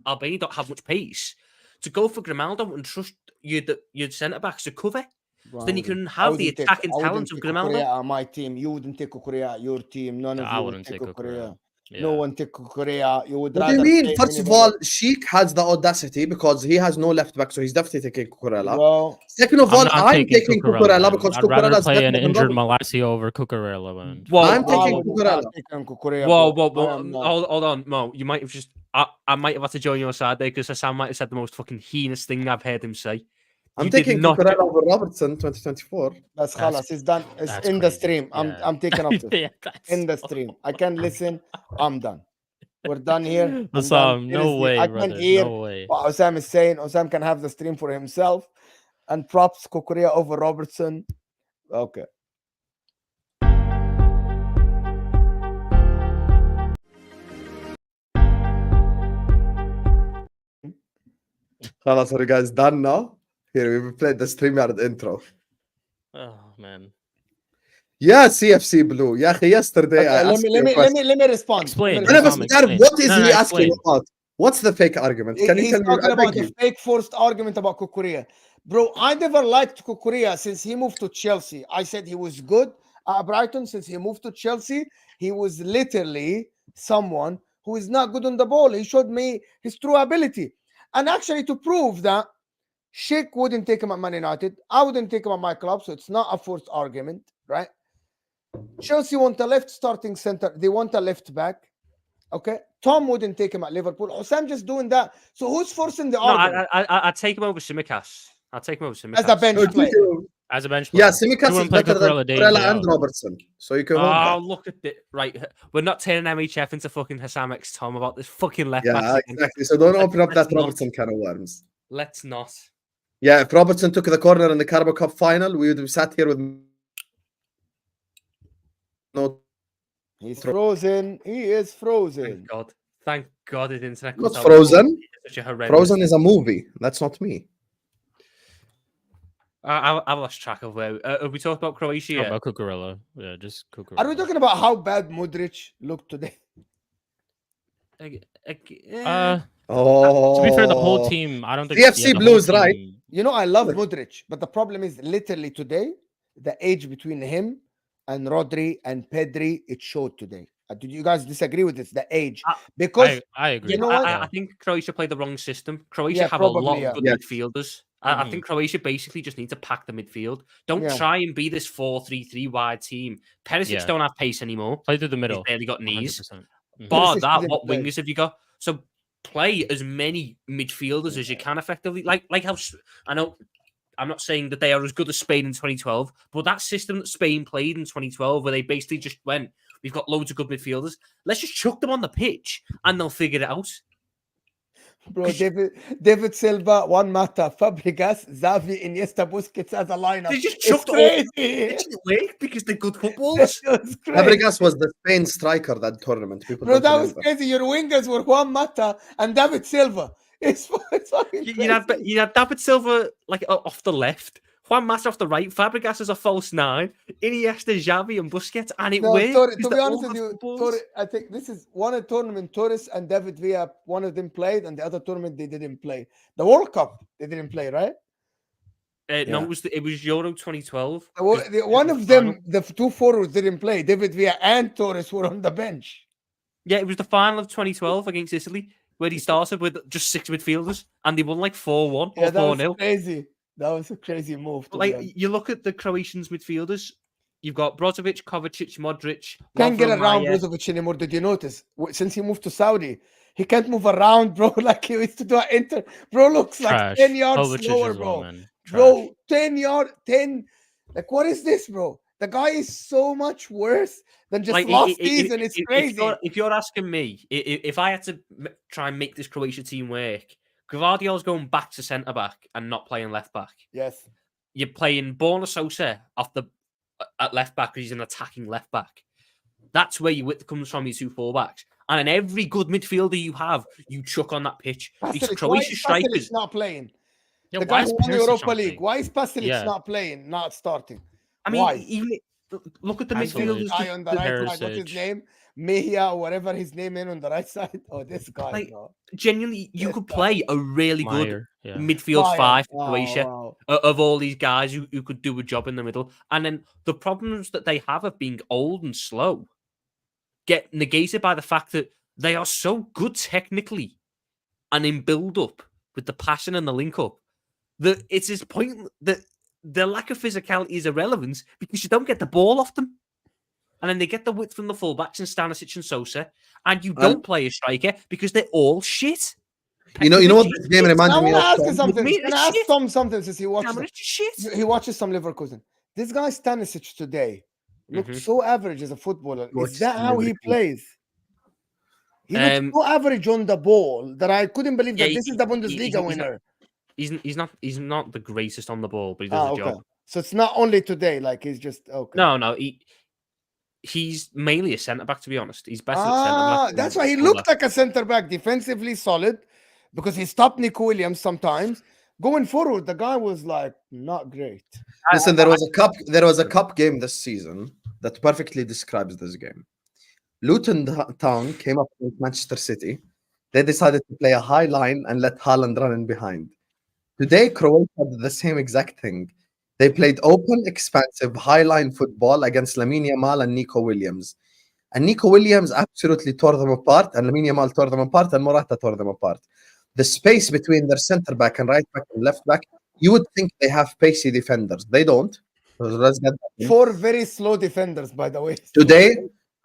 Albania don't have much pace, to go for Grimaldo and trust your centre backs to cover. So then you can have the attacking talent of Grimaldo. On my team, you wouldn't take Cucurella. Your team, none of I you wouldn't would take take Cucurella. Yeah. No one take Cucurella. You would What do you rather mean? play First of anybody all, else. Sheik has the audacity because he has no left back, so he's definitely taking Cucurella. Well, Second of all, I'm taking Cucurella man. because I'd rather Cucurella is play better an than injured Robertson. Malacia over Cucurella, man. Whoa, I'm I taking would Cucurella. not take Cucurella. Whoa, bro. whoa, I am not. hold on, Mo. You might have just. I might have had to join your side there, because Husam might have said the most fucking heinous thing I've heard him say. I'm You did taking not Cucurella over Robertson 2024. That's khalas. It's done. It's That's in the crazy. stream. I'm taking up this. Yeah, that's In the stream. I can't listen. I'm done. We're done here. I'm done. Husam, no Seriously, way, I brother. can't hear No way. what Husam is saying. Husam can have the stream for himself. And props Cucurella over Robertson. Okay. خلاص, are you guys done now? Here, we played the StreamYard intro. Oh man. Yeah, CFC Blue. Yeah, yesterday I let asked me you a question. let me respond. Explain. أنا بس Husam, بعرف explain. what is No, he no, asking explain. about? What's the fake argument? Can you He's tell me? talking I about beg the you. fake forced argument about Cucurella. Bro, I never liked Cucurella since he moved to Chelsea. I said he was good at Brighton. Since he moved to Chelsea, he was literally someone who is not good on the ball. He showed me his true ability. And actually, to prove that, Shik wouldn't take him at Man United. I wouldn't take him at my club, so it's not a forced argument, right? Chelsea want a left starting center. They want a left back. Okay, Tom wouldn't take him at Liverpool. Husam just doing that. So who's forcing the No, argument? I'd take him over Tsimikas. I'll take him over Tsimikas. As a bench So do player. you- As a bench player. Yeah, Tsimikas is wouldn't play better than Cucurella day in, Cucurella day and out. Robertson. So you can hold Oh, that. look at it. Right. We're not turning MHF into fucking Husam X Tom about this fucking left Yeah, back. exactly. So don't open up let's that not. Robertson can of worms. Let's not. Yeah, if Robertson took the corner in the Carabao Cup final, we would have sat here with no. He's frozen. He is frozen. Thank God. Thank God his internet What's cut out. Frozen? Such a horrendous. Frozen is a movie. That's not me. I lost track of where. Have we talked about Croatia? Talk yet? about Cucurella. Yeah, just Cucurella. Are we talking about how bad Modric looked today? Oh, To be fair, the whole team, I don't think CFC the whole Blues, right? team- You know, I love Modric, but the problem is literally today, the age between him and Rodri and Pedri, it showed today. Did you guys disagree with this? The age, because I agree. you know what? I think Croatia played the wrong system. Croatia Yeah, have probably, a lot yeah. of good Yeah. midfielders. I think Croatia basically just need to pack the midfield. Don't Yeah. try and be this 4-3-3 wide team. Perisic Yeah. don't have pace anymore. Play through the He's middle. barely got knees. 100%. Mhm. Bar Perisic that, didn't what play. wingers have you got? So play as many midfielders as you can effectively. Like how I know. I'm not saying that they are as good as Spain in 2012, but that system that Spain played in 2012, where they basically just went, we've got loads of good midfielders, let's just chuck them on the pitch and they'll figure it out. Bro, David Silva, Juan Mata, Fabregas, Xavi, Iniesta, Busquets as a lineup. They just It's chucked all crazy. it didn't work because they're good That footballers. was crazy. Fabregas was the Spain striker that tournament. People Bro, don't that was remember. crazy. Your wingers were Juan Mata and David Silva. It's fucking You crazy. had David Silva like off the left, Juan Mata off the right, Fabregas as a false nine, Iniesta, Xavi, and Busquets, and it No, worked. Torres, because to be they're honest all with good you, footballers. Torres, I think this is one of the tournament. Torres and David Villa, one of them played, and the other tournament they didn't play. The World Cup they didn't play, right? No, Yeah. it was Euro 2012. One of them, the two forwards didn't play. David Villa and Torres were on the bench. Yeah, it was the final of 2012 against Italy, where he started with just 6 midfielders, and they won like 4-1 Yeah, or that was 4-0. crazy. That was a crazy move. But like, you look at the Croatians midfielders, you've got Brozovic, Kovacic, Modric. Can't get Lovro around Mayer. Brozovic anymore. Did you notice? Since he moved to Saudi, he can't move around, bro. Like he used to do at Inter. Bro looks like Trash. 10 yards Kovacic slower, as well, bro. man. Bro, 10. Like, what is this, bro? The guy is so much worse than just Like, last season. It's crazy. If you're asking me, if I had to try and make this Croatia team work, Gvardiol's going back to centre back and not playing left back. Yes. You're playing Borna Sosa at left back because he's an attacking left back. That's where your width comes from, your 2 fullbacks. And in every good midfielder you have, you chuck on that pitch. Because Pasalic, Croatia why is strikers. Pasalic not playing? Yeah, The why guy is who won the Perisic Europa not League. playing? Why is Pasalic Yeah. not playing, not starting? I mean, Why? look at the And Absolutely. midfielders. this guy on the right side, what's his Perisic. name? Mejia, or whatever his name is on the right side. Oh, this guy, Like, bro. Genuinely, you This could guy. play a really good Meyer, yeah. midfield Fire. five for Wow, Croatia wow. of all these guys who could do a job in the middle. And then the problems that they have of being old and slow get negated by the fact that they are so good technically and in build up with the passing and the link up that it's this point that the lack of physicality is irrelevant because you don't get the ball off them. And then they get the width from the fullbacks in Stanisic and Sosa, and you don't play a striker because they're all shit. You know what this game I reminded me want to of? ask you Tom? something. mean, Can it's I ask shit. Tom something since he watches Cameron, it's shit. he watches some Leverkusen? This guy Stanisic today looked Mhm. so average as a footballer. Watch Is that some how he Leverkusen. plays? He looked so average on the ball that I couldn't believe that Yeah, this is the Bundesliga he's not- winner. He's not the greatest on the ball, but he does a Okay. job. So it's not only today, like he's just okay. No, he's mainly a centre back, to be honest. He's better at centre back. than That's why he full looked back. like a center back, defensively solid, because he stopped Nico Williams sometimes. Going forward, the guy was like not great. Listen, there was a cup game this season that perfectly describes this game. Luton Town came up with Manchester City. They decided to play a high line and let Haaland run in behind. Today, Croatia did the same exact thing. They played open, expansive, high line football against Lamine Yamal and Nico Williams. And Nico Williams absolutely tore them apart, and Lamine Yamal tore them apart, and Morata tore them apart. The space between their centre back and right back and left back, you would think they have pacey defenders. They don't. So let's get that in. 4 very slow defenders, by the way. Today,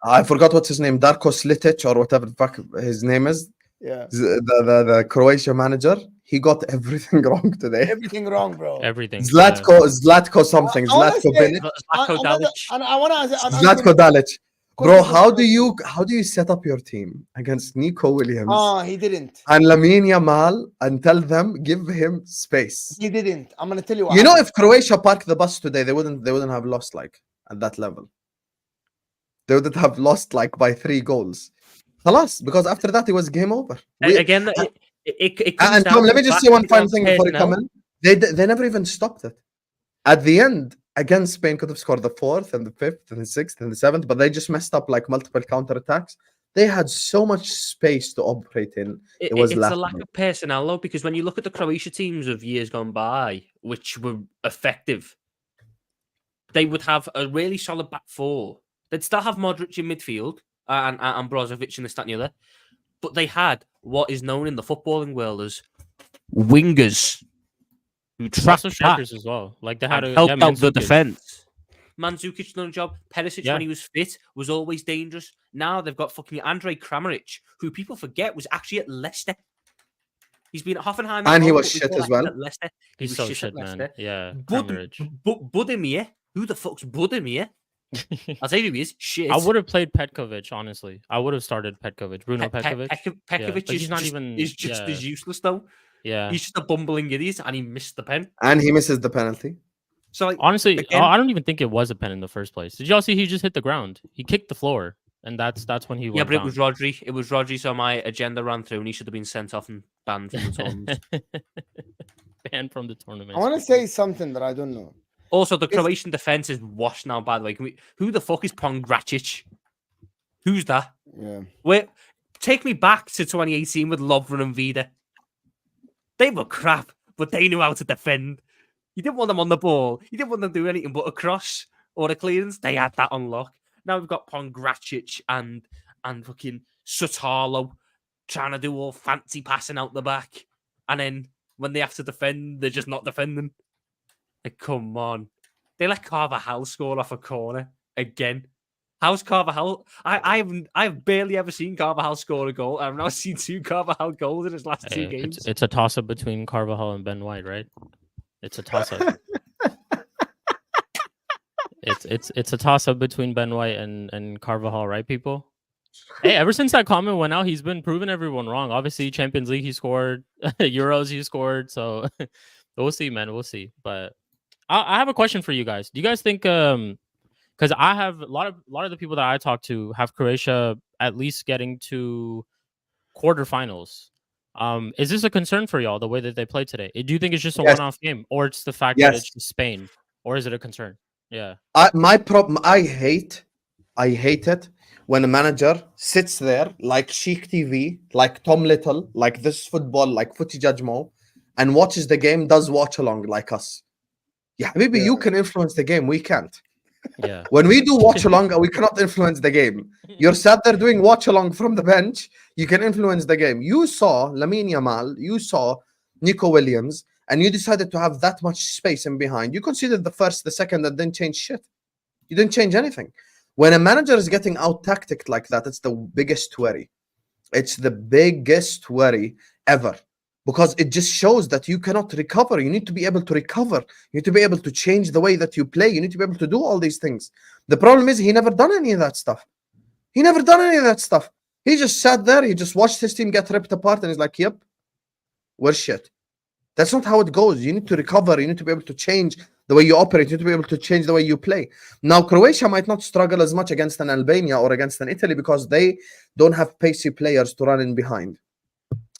I forgot what's his name, Darko Slitic or whatever the fuck his name is. Yeah. The Croatia manager, he got everything wrong today. Everything wrong, bro. Everything. Zlatko something, I wanna Zlatko say- Bilic, Zlatko Dalic. And I want to Zlatko Dalic. Bro, Question. how do you set up your team against Nico Williams He didn't. and Lamine Yamal and tell them give him space? He didn't. I'm gonna tell you. What You know, happened. if Croatia parked the bus today, they wouldn't have lost like at that level. They wouldn't have lost like by 3 goals. Halas, because after that it was game over. Again, it comes And down Tom, let to me the just fact say one that final they're thing before you come personnel. in. They never even stopped it. At the end, again, Spain could have scored the 4th and the 5th and the 6th and the 7th, but they just messed up like multiple counterattacks. They had so much space to operate in. It was It's a lack laughable. of personnel, though, because when you look at the Croatia teams of years gone by, which were effective, they would have a really solid back four. They'd still have Modric in midfield and Brozovic and this, that, and the other. But they had what is known in the footballing world as wingers who trapped Also back strikers as well. Like they had and a helped out the Mandzukic. defense. Mandzukic done a job. Perisic, Yeah. when he was fit, was always dangerous. Now they've got fucking Andre Kramaric, who people forget was actually at Leicester. He's been at Hoffenheim. And he Rome, was but shit before as that, he was well. at Leicester. He He's was so shit shit, at man. Leicester. Yeah, Bud, Kramaric. Budimir. Who the fuck's Budimir? I'll tell you who he is. Shit. I would have played Petkovic, honestly. I would have started Petkovic. Bruno Petkovic. Pekovic but he's not even- is just yeah. as useless, though. Yeah. He's just a bumbling idiot, and he missed the pen. And he misses the penalty. So, like, Honestly, again- I don't even think it was a pen in the first place. Did y'all see he just hit the ground? He kicked the floor, and that's when he yeah, went but it down. was Rodri. It was Rodri, so my agenda ran through, and he should have been sent off and banned from the tournament. Banned from the tournament. I want to say something that I don't know. Also, the Croatian defense is washed now, by the way. Who the fuck is Pongracic? Who's that? Yeah. Wait, take me back to 2018 with Lovren and Vida. They were crap, but they knew how to defend. You didn't want them on the ball. You didn't want them to do anything but a cross or a clearance. They had that on lock. Now we've got Pongracic and fucking Sotalo trying to do all fancy passing out the back. And then when they have to defend, they're just not defending. Like, come on. They let Carvajal score off a corner again. How's Carvajal? I've barely ever seen Carvajal score a goal. I've now seen 2 Carvajal goals in his last 2 Hey, games. it's a toss-up between Carvajal and Ben White, right? It's a toss-up. it's a toss-up between Ben White and Carvajal, right, people? Hey, ever since that comment went out, he's been proving everyone wrong. Obviously, Champions League he scored, Euros he scored. So we'll see, man. We'll see. But I have a question for you guys. Do you guys think because I have a lot of the people that I talk to have Croatia at least getting to quarterfinals. Is this a concern for y'all, the way that they played today? Do you think it's just a Yes. one-off game, or it's the fact Yes. that it's just Spain, or is it a concern? Yeah. I hate it when a manager sits there like Shik TV, like Tom Little, like this football, like Footy Judge Mo, and watches the game, does watch along like us. Yeah, maybe you can influence the game, we can't. Yeah. When we do watch along, we cannot influence the game. You're sat there doing watch along from the bench, you can influence the game. You saw Lamine Yamal, you saw Nico Williams, and you decided to have that much space in behind. You considered the first, the second, and didn't change shit. You didn't change anything. When a manager is getting out tacticked like that, it's the biggest worry. It's the biggest worry ever, because it just shows that you cannot recover. You need to be able to recover. You need to be able to change the way that you play. You need to be able to do all these things. The problem is he never done any of that stuff. He never done any of that stuff. He just sat there. He just watched his team get ripped apart, and he's like, "Yep, we're shit." That's not how it goes. You need to recover. You need to be able to change the way you operate. You need to be able to change the way you play. Now, Croatia might not struggle as much against an Albania or against an Italy because they don't have pacey players to run in behind.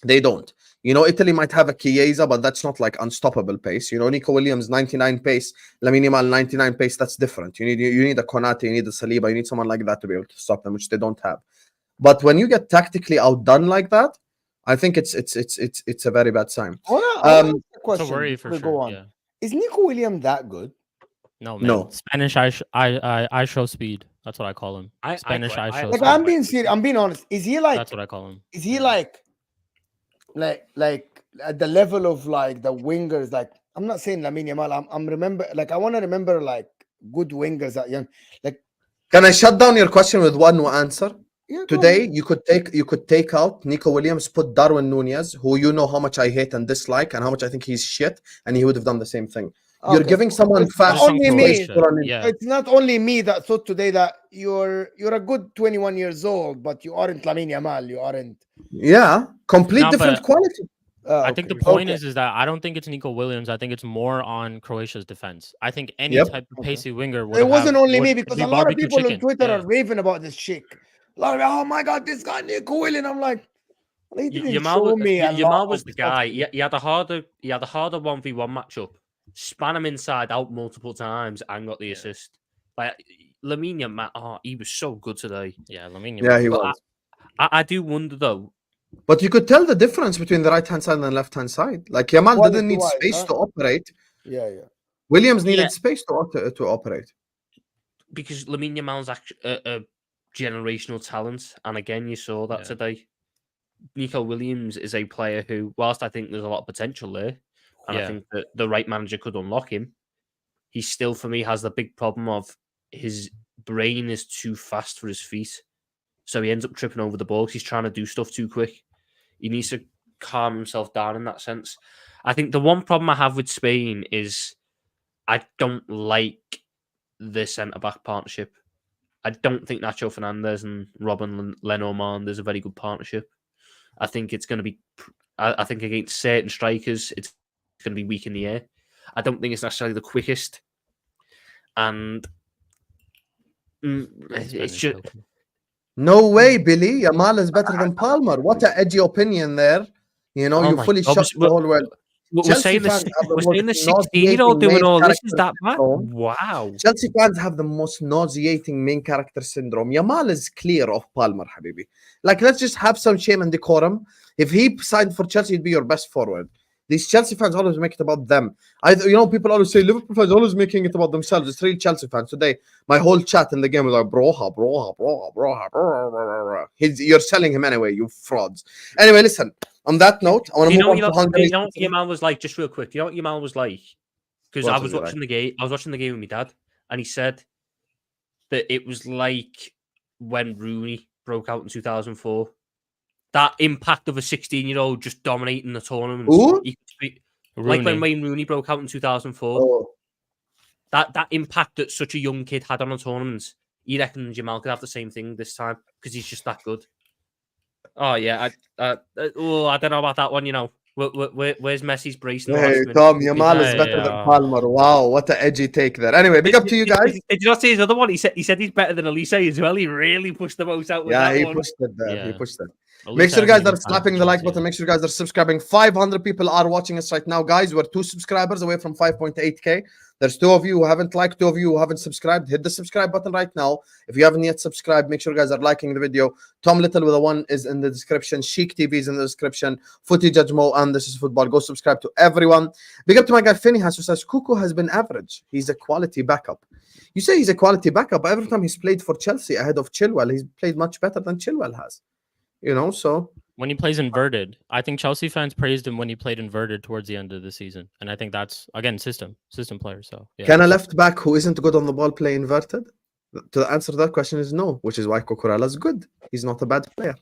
They don't. You know, Italy might have a Chiesa, but that's not like unstoppable pace. You know, Nico Williams 99 pace, Lamine Yamal 99 pace. That's different. You need a Konate, you need a Saliba, you need someone like that to be able to stop them, which they don't have. But when you get tactically outdone like that, I think it's a very bad sign. It's a worry for Go sure. on. Yeah. Is Nico Williams that good? No, man. No. Spanish I show speed. That's what I call him. Spanish I show Like speed. I'm being serious. I'm being honest. Is he like? That's what I call him. Is he like at the level of like the wingers? Like I'm not saying Lamine Yamal. I'm remember like I want to remember like good wingers that young. Like Can I shut down your question with one answer? yeah, go Today, ahead. you could take out Nico Williams, put Darwin Nunez, who you know how much I hate and dislike, and how much I think he's shit, and he would have done the same thing. You're Okay. giving someone It's fast not only me. space to run in. Yeah. It's not only me that thought today that you're a good 21 years old, but you aren't Lamine Yamal. You aren't. Yeah, complete No, different but quality. I think the point is that I don't think it's Nico Williams. I think it's more on Croatia's defense. I think any type of pacey winger would. It wasn't only me would because be a lot of barbecue people on chicken. Twitter Yeah. are raving about this Shik. A lot of oh my god, this guy Nico Williams. I'm like, well, he didn't show me. Yamal was the guy. He had a harder 1v1 matchup. Span him inside out multiple times and got the assist. Like Lamine Yamal, he was so good today. Yeah, Lamine. Yeah, he was. I do wonder though. But you could tell the difference between the right hand side and the left hand side. Like Yamal didn't need space to operate. Yeah. Williams needed space to operate. Because Lamine Yamal's a generational talent, and again, you saw that today. Nico Williams is a player who, whilst I think there's a lot of potential there, and I think that the right manager could unlock him, he still, for me, has the big problem of his brain is too fast for his feet. So he ends up tripping over the ball because he's trying to do stuff too quick. He needs to calm himself down in that sense. I think the one problem I have with Spain is I don't like the centre-back partnership. I don't think Nacho Fernandez and Robin Lenormand is a very good partnership. I think it's going to be... I think against certain strikers, it's going to be weak in the air. I don't think it's necessarily the quickest. And it's just... No way, Billy. Yamal is better than Palmer. What an edgy opinion there. You know, you fully shocked the whole world. We're saying the 16-year-old doing all this. Is that bad? Wow. Chelsea fans have the most nauseating main character syndrome. Yamal is clear of Palmer, Habibi. Like, let's just have some shame and decorum. If he signed for Chelsea, he'd be your best forward. These Chelsea fans always make it about them. People always say Liverpool fans always making it about themselves. It's real Chelsea fans. Today, my whole chat in the game was like, broha. You're selling him anyway, you frauds. Anyway, listen. On that note, I want to move on to Hungary. You know what Yamal was like, just real quick? You know what Yamal was like? Because I was watching the game. I was watching the game with my dad, and he said that it was like when Rooney broke out in 2004. That impact of a 16-year-old just dominating the tournament. Like when Wayne Rooney broke out in 2004. Oh. That impact that such a young kid had on a tournament. He reckons Jamal could have the same thing this time because he's just that good. Oh yeah, I don't know about that one. You know, where's Messi's brace? Hey Tom, Yamal is better than Palmer. Wow, what an edgy take there. Anyway, big up to you guys. Did you not see his other one? He said he's better than Elise as well. He really pushed the most out. With he one. pushed it there. Yeah. He pushed it. Make sure you guys are slapping the like button. Make sure you guys are subscribing. 500 people are watching us right now, guys. We're 2 subscribers away from 5.8k. There's 2 of you who haven't liked, 2 of you who haven't subscribed. Hit the subscribe button right now. If you haven't yet subscribed, make sure you guys are liking the video. Tom Little with a 1 is in the description. Shik TV is in the description. Footy Judge Mo and This Is Football. Go subscribe to everyone. Big up to my guy Phineas who says Cuckoo has been average. He's a quality backup. You say he's a quality backup, but every time he's played for Chelsea ahead of Chilwell, he's played much better than Chilwell has. You know, so when he plays inverted, I think Chelsea fans praised him when he played inverted towards the end of the season, and I think that's again system player. So yeah. Can a left back who isn't good on the ball play inverted? To answer that question is no, which is why Cucurella's good. He's not a bad player.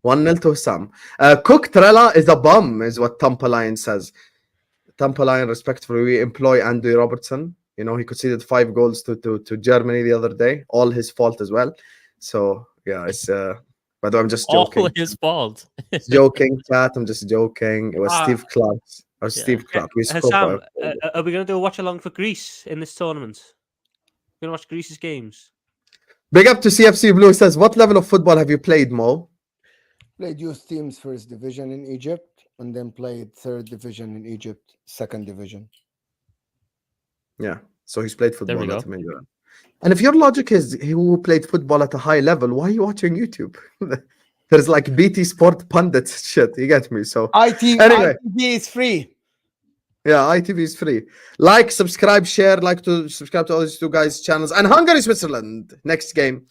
1-0 to Husam. Cook Trella is a bum, is what Tampa Lion says. Tampa Lion, respectfully, we employ Andy Robertson. You know, he conceded 5 goals to Germany the other day. All his fault as well. So yeah, it's but I'm just joking. All his fault. Joking, chat. I'm just joking. It was Steve Clark. Or Steve Clark. Sam, are we going to do a watch along for Greece in this tournament? We're going to watch Greece's games. Big up to CFC Blue. Says, what level of football have you played, Mo? Played youth teams 1st division in Egypt, and then played 3rd division in Egypt, 2nd division. Yeah, so he's played football. There we go. And if your logic is he who played football at a high level, why are you watching YouTube? There's like BT Sport pundits shit. You get me? So ITV is free. Yeah, ITV is free. Like, subscribe, share. Like to subscribe to all these 2 guys' channels. And Hungary, Switzerland, next game.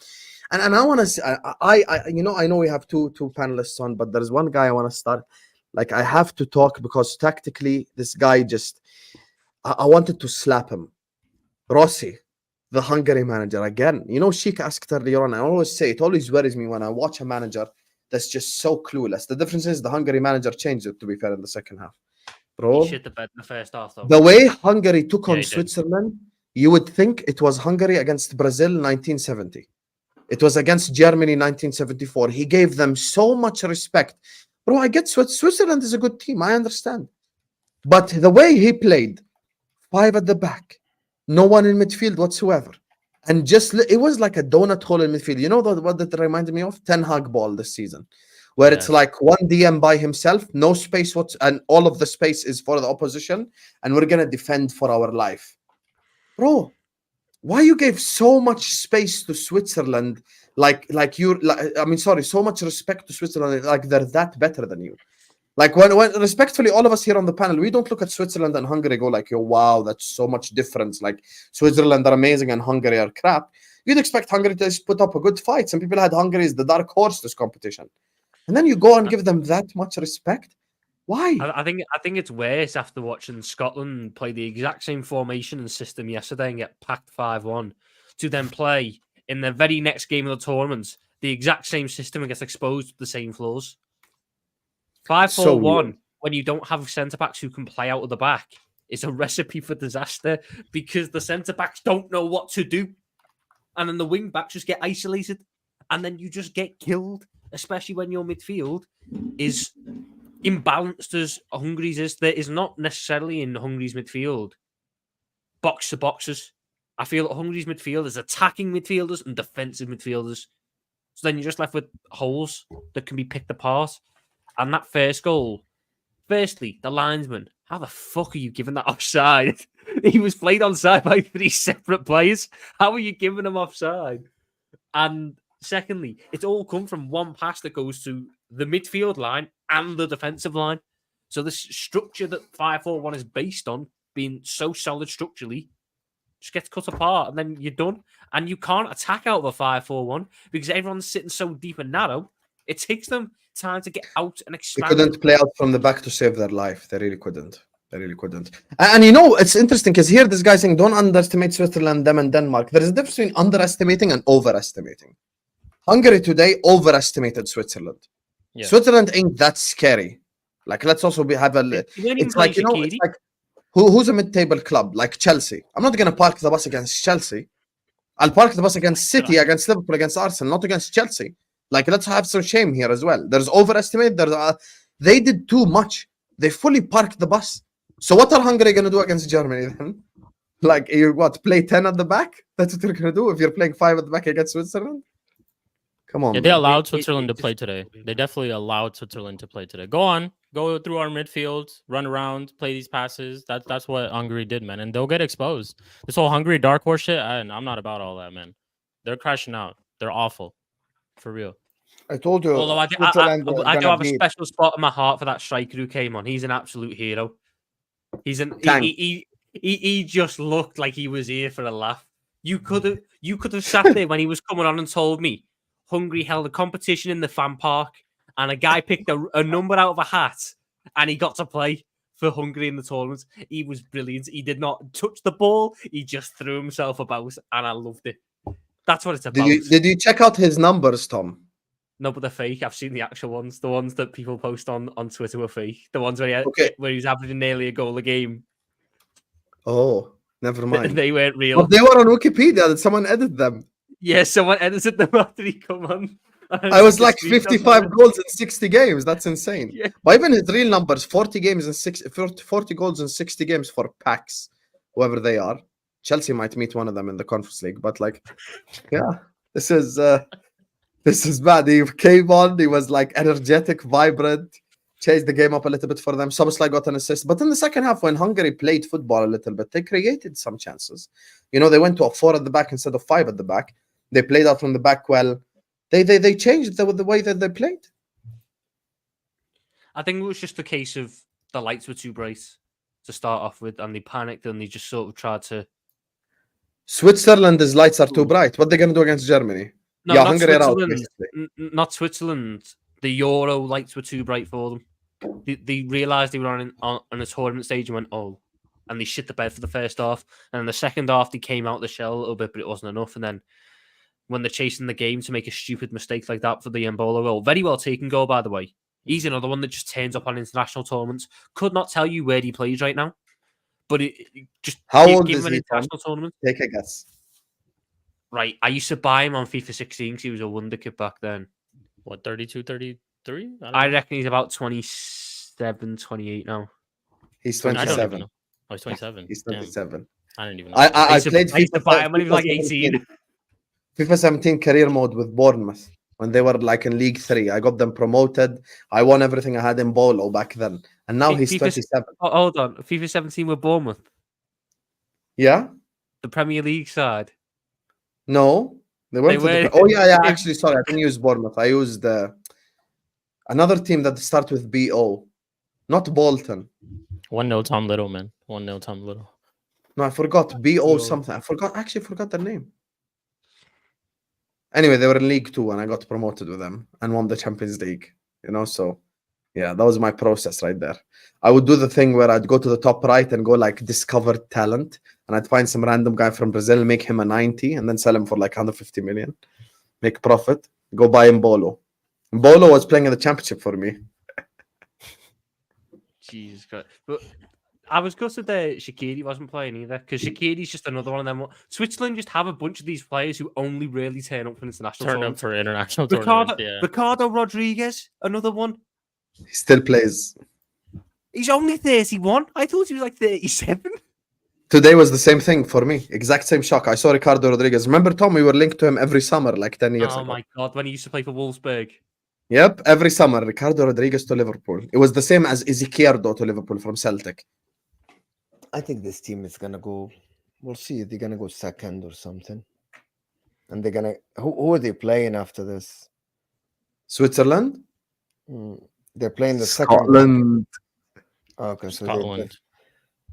And I want to. I know we have two panelists on, but there's one guy I want to start. Like, I have to talk because tactically, this guy just. I wanted to slap him. Rossi, the Hungary manager, again. You know, Shik asked earlier on. I always say it always worries me when I watch a manager that's just so clueless. The difference is the Hungary manager changed it, to be fair, in the second half. Bro, he shit the bed in the first half, though. The way Hungary took on Switzerland, you would think it was Hungary against Brazil 1970. It was against Germany 1974. He gave them so much respect. Bro, I get Switzerland is a good team. I understand. But the way he played, 5 at the back, no one in midfield whatsoever. And just, it was like a donut hole in midfield. You know what that reminded me of? Ten Hag ball this season. Where it's like one DM by himself, no space, and all of the space is for the opposition, and we're going to defend for our life. Bro, why you gave so much space to Switzerland, so much respect to Switzerland, like they're that better than you. Like when respectfully, all of us here on the panel, we don't look at Switzerland and Hungary go like, yo, wow, that's so much difference. Like Switzerland are amazing and Hungary are crap. You'd expect Hungary to just put up a good fight. Some people had Hungary as the dark horse this competition. And then you go and give them that much respect. Why? I think it's worse after watching Scotland play the exact same formation and system yesterday and get packed 5-1 to then play in the very next game of the tournament the exact same system and gets exposed to the same flaws. 5-4-1 when you don't have centre backs who can play out of the back is a recipe for disaster because the centre backs don't know what to do, and then the wing backs just get isolated, and then you just get killed. Especially when your midfield is imbalanced as Hungary's is. There is not necessarily in Hungary's midfield box to boxes. I feel that Hungary's midfield is attacking midfielders and defensive midfielders. So then you're just left with holes that can be picked apart. And that first goal, firstly, the linesman, how the fuck are you giving that offside? He was played onside by 3 separate players. How are you giving him offside? And secondly, it's all come from one pass that goes to the midfield line and the defensive line. So this structure that 5-4-1 is based on, being so solid structurally, just gets cut apart and then you're done. And you can't attack out of a 5-4-1 because everyone's sitting so deep and narrow. It takes them time to get out and expand. They couldn't play out from the back to save their life. They really couldn't. And you know, it's interesting because here this guy saying, don't underestimate Switzerland, them and Denmark. There is a difference between underestimating and overestimating. Hungary today overestimated Switzerland. Yeah. Switzerland ain't that scary. Like, let's also have a. It's like, you know, it's like who's a mid-table club like Chelsea. I'm not gonna park the bus against Chelsea. I'll park the bus against City, against Liverpool, against Arsenal, not against Chelsea. Like, let's have some shame here as well. There's overestimate. They did too much. They fully parked the bus. So what are Hungary gonna do against Germany then? Like, you play 10 at the back? That's what you're gonna do if you're playing 5 at the back against Switzerland? Come on. Yeah, they man. allowed Switzerland to play today. They definitely allowed Switzerland to play today. Go on, go through our midfield, run around, play these passes. That's what Hungary did, man, and they'll get exposed. This whole Hungary dark horse shit, and I'm not about all that, man. They're crashing out. They're awful, for real. I told you. Although I do have a special spot in my heart for that striker who came on. He's an absolute hero. He just looked like he was here for a laugh. You could have sat there when he was coming on and told me Hungary held a competition in the fan park and a guy picked a number out of a hat and he got to play for Hungary in the tournament. He was brilliant. He did not touch the ball. He just threw himself about and I loved it. That's what it's about. Did you check out his numbers, Tom? No, but they're fake. I've seen the actual ones. The ones that people post on Twitter were fake. The ones where he was averaging nearly a goal a game. Oh, never mind. They weren't real. But they were on Wikipedia. Did someone edit them? Yeah, someone edited them after he come on. I was like 55 goals in 60 games. That's insane. Yeah. But even his real numbers, 40 goals in 60 games for Pax, whoever they are. Chelsea might meet one of them in the Conference League, but like, yeah, this is bad. He came on, he was like energetic, vibrant, chased the game up a little bit for them. Soboslai got an assist. But in the second half, when Hungary played football a little bit, they created some chances. You know, they went to a 4 at the back instead of 5 at the back. They played out from the back well. They changed the way that they played. I think it was just a case of the lights were too bright to start off with, and they panicked and they just sort of tried to. Switzerland's lights are too bright. What are they going to do against Germany? No, yeah, not Hungary are out, Switzerland. Not Switzerland. The Euro lights were too bright for them. They realised they were on a tournament stage and went, oh, and they shit the bed for the first half. And in the second half, they came out the shell a little bit, but it wasn't enough. And then when they're chasing the game to make a stupid mistake like that for the Embolo goal, very well taken goal, by the way. He's another one that just turns up on international tournaments. Could not tell you where he plays right now, but it just how old is an he? International tournament. Take a guess. Right, I used to buy him on FIFA 16 because he was a wonder kid back then. What, 32, 33? I reckon he's about 27, 28 now. He's I don't 27. even know. Oh, he's 27. He's 27. I didn't even know. I played I used to buy him when he was like 18. FIFA 17 career mode with Bournemouth when they were like in League 3. I got them promoted. I won everything I had in Bolo back then. And now he's 27. Oh, hold on. FIFA 17 with Bournemouth. Yeah? The Premier League side. No. They weren't. Oh, yeah. Actually, sorry. I didn't use Bournemouth. I used another team that starts with BO. Not Bolton. 1-0 Tom Little, man. 1-0 Tom Little. No, I forgot. BO something. I forgot their name. Anyway, they were in League 2 and I got promoted with them and won the Champions League. You know, so yeah, that was my process right there. I would do the thing where I'd go to the top right and go like discover talent, and I'd find some random guy from Brazil, make him a 90, and then sell him for like 150 million, make profit, go buy him Bolo. Bolo was playing in the championship for me. Jesus Christ. But I was gutted that Shaqiri wasn't playing either, because Shaqiri's just another one of them. Switzerland just have a bunch of these players who only really turn up for international tournaments. Ricardo Rodriguez, another one. He still plays. He's only 31. I thought he was like 37. Today was the same thing for me. Exact same shock. I saw Ricardo Rodriguez. Remember, Tom, we were linked to him every summer, like 10 years ago. Oh my God, when he used to play for Wolfsburg. Yep, every summer, Ricardo Rodriguez to Liverpool. It was the same as Izquierdo to Liverpool from Celtic. I think this team is gonna go. We'll see. They're gonna go second or something, and they're gonna. Who are they playing after this? Switzerland. They're playing the Scotland. Okay, so Scotland.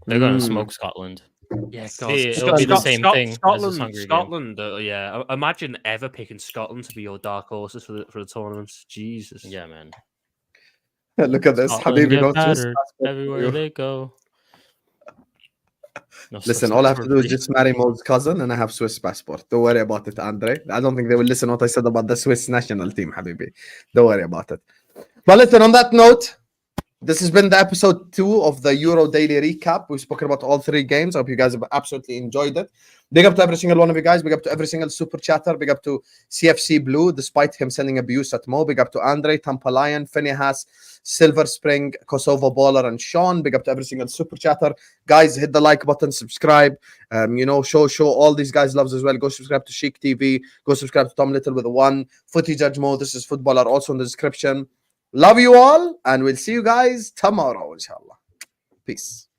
They're gonna smoke Scotland. Yeah, God. It'll be the same thing. Scotland. Yeah, imagine ever picking Scotland to be your dark horses for the tournaments. Jesus. Yeah, man. Look at this. Habibi goes everywhere they go. No, listen, all I have to do is just marry Mo's cousin and I have Swiss passport. Don't worry about it, Andre. I don't think they will listen to what I said about the Swiss national team, Habibi. Don't worry about it. But listen, on that note, This has been the episode 2 of the Euro Daily Recap. We've spoken about all 3 games. I hope you guys have absolutely enjoyed it. Big up to every single one of you guys. Big up to every single super chatter. Big up to CFC Blue, despite him sending abuse at Mo. Big up to Andre, Tampa Lion, Phineas, Silver Spring, Kosovo Baller, and Sean. Big up to every single super chatter. Guys, hit the like button, subscribe. Show all these guys loves as well. Go subscribe to Shik TV. Go subscribe to Tom Little with a 1. Footy Judge Mo, this is Footballer, also in the description. Love you all, and we'll see you guys tomorrow, inshallah. Peace.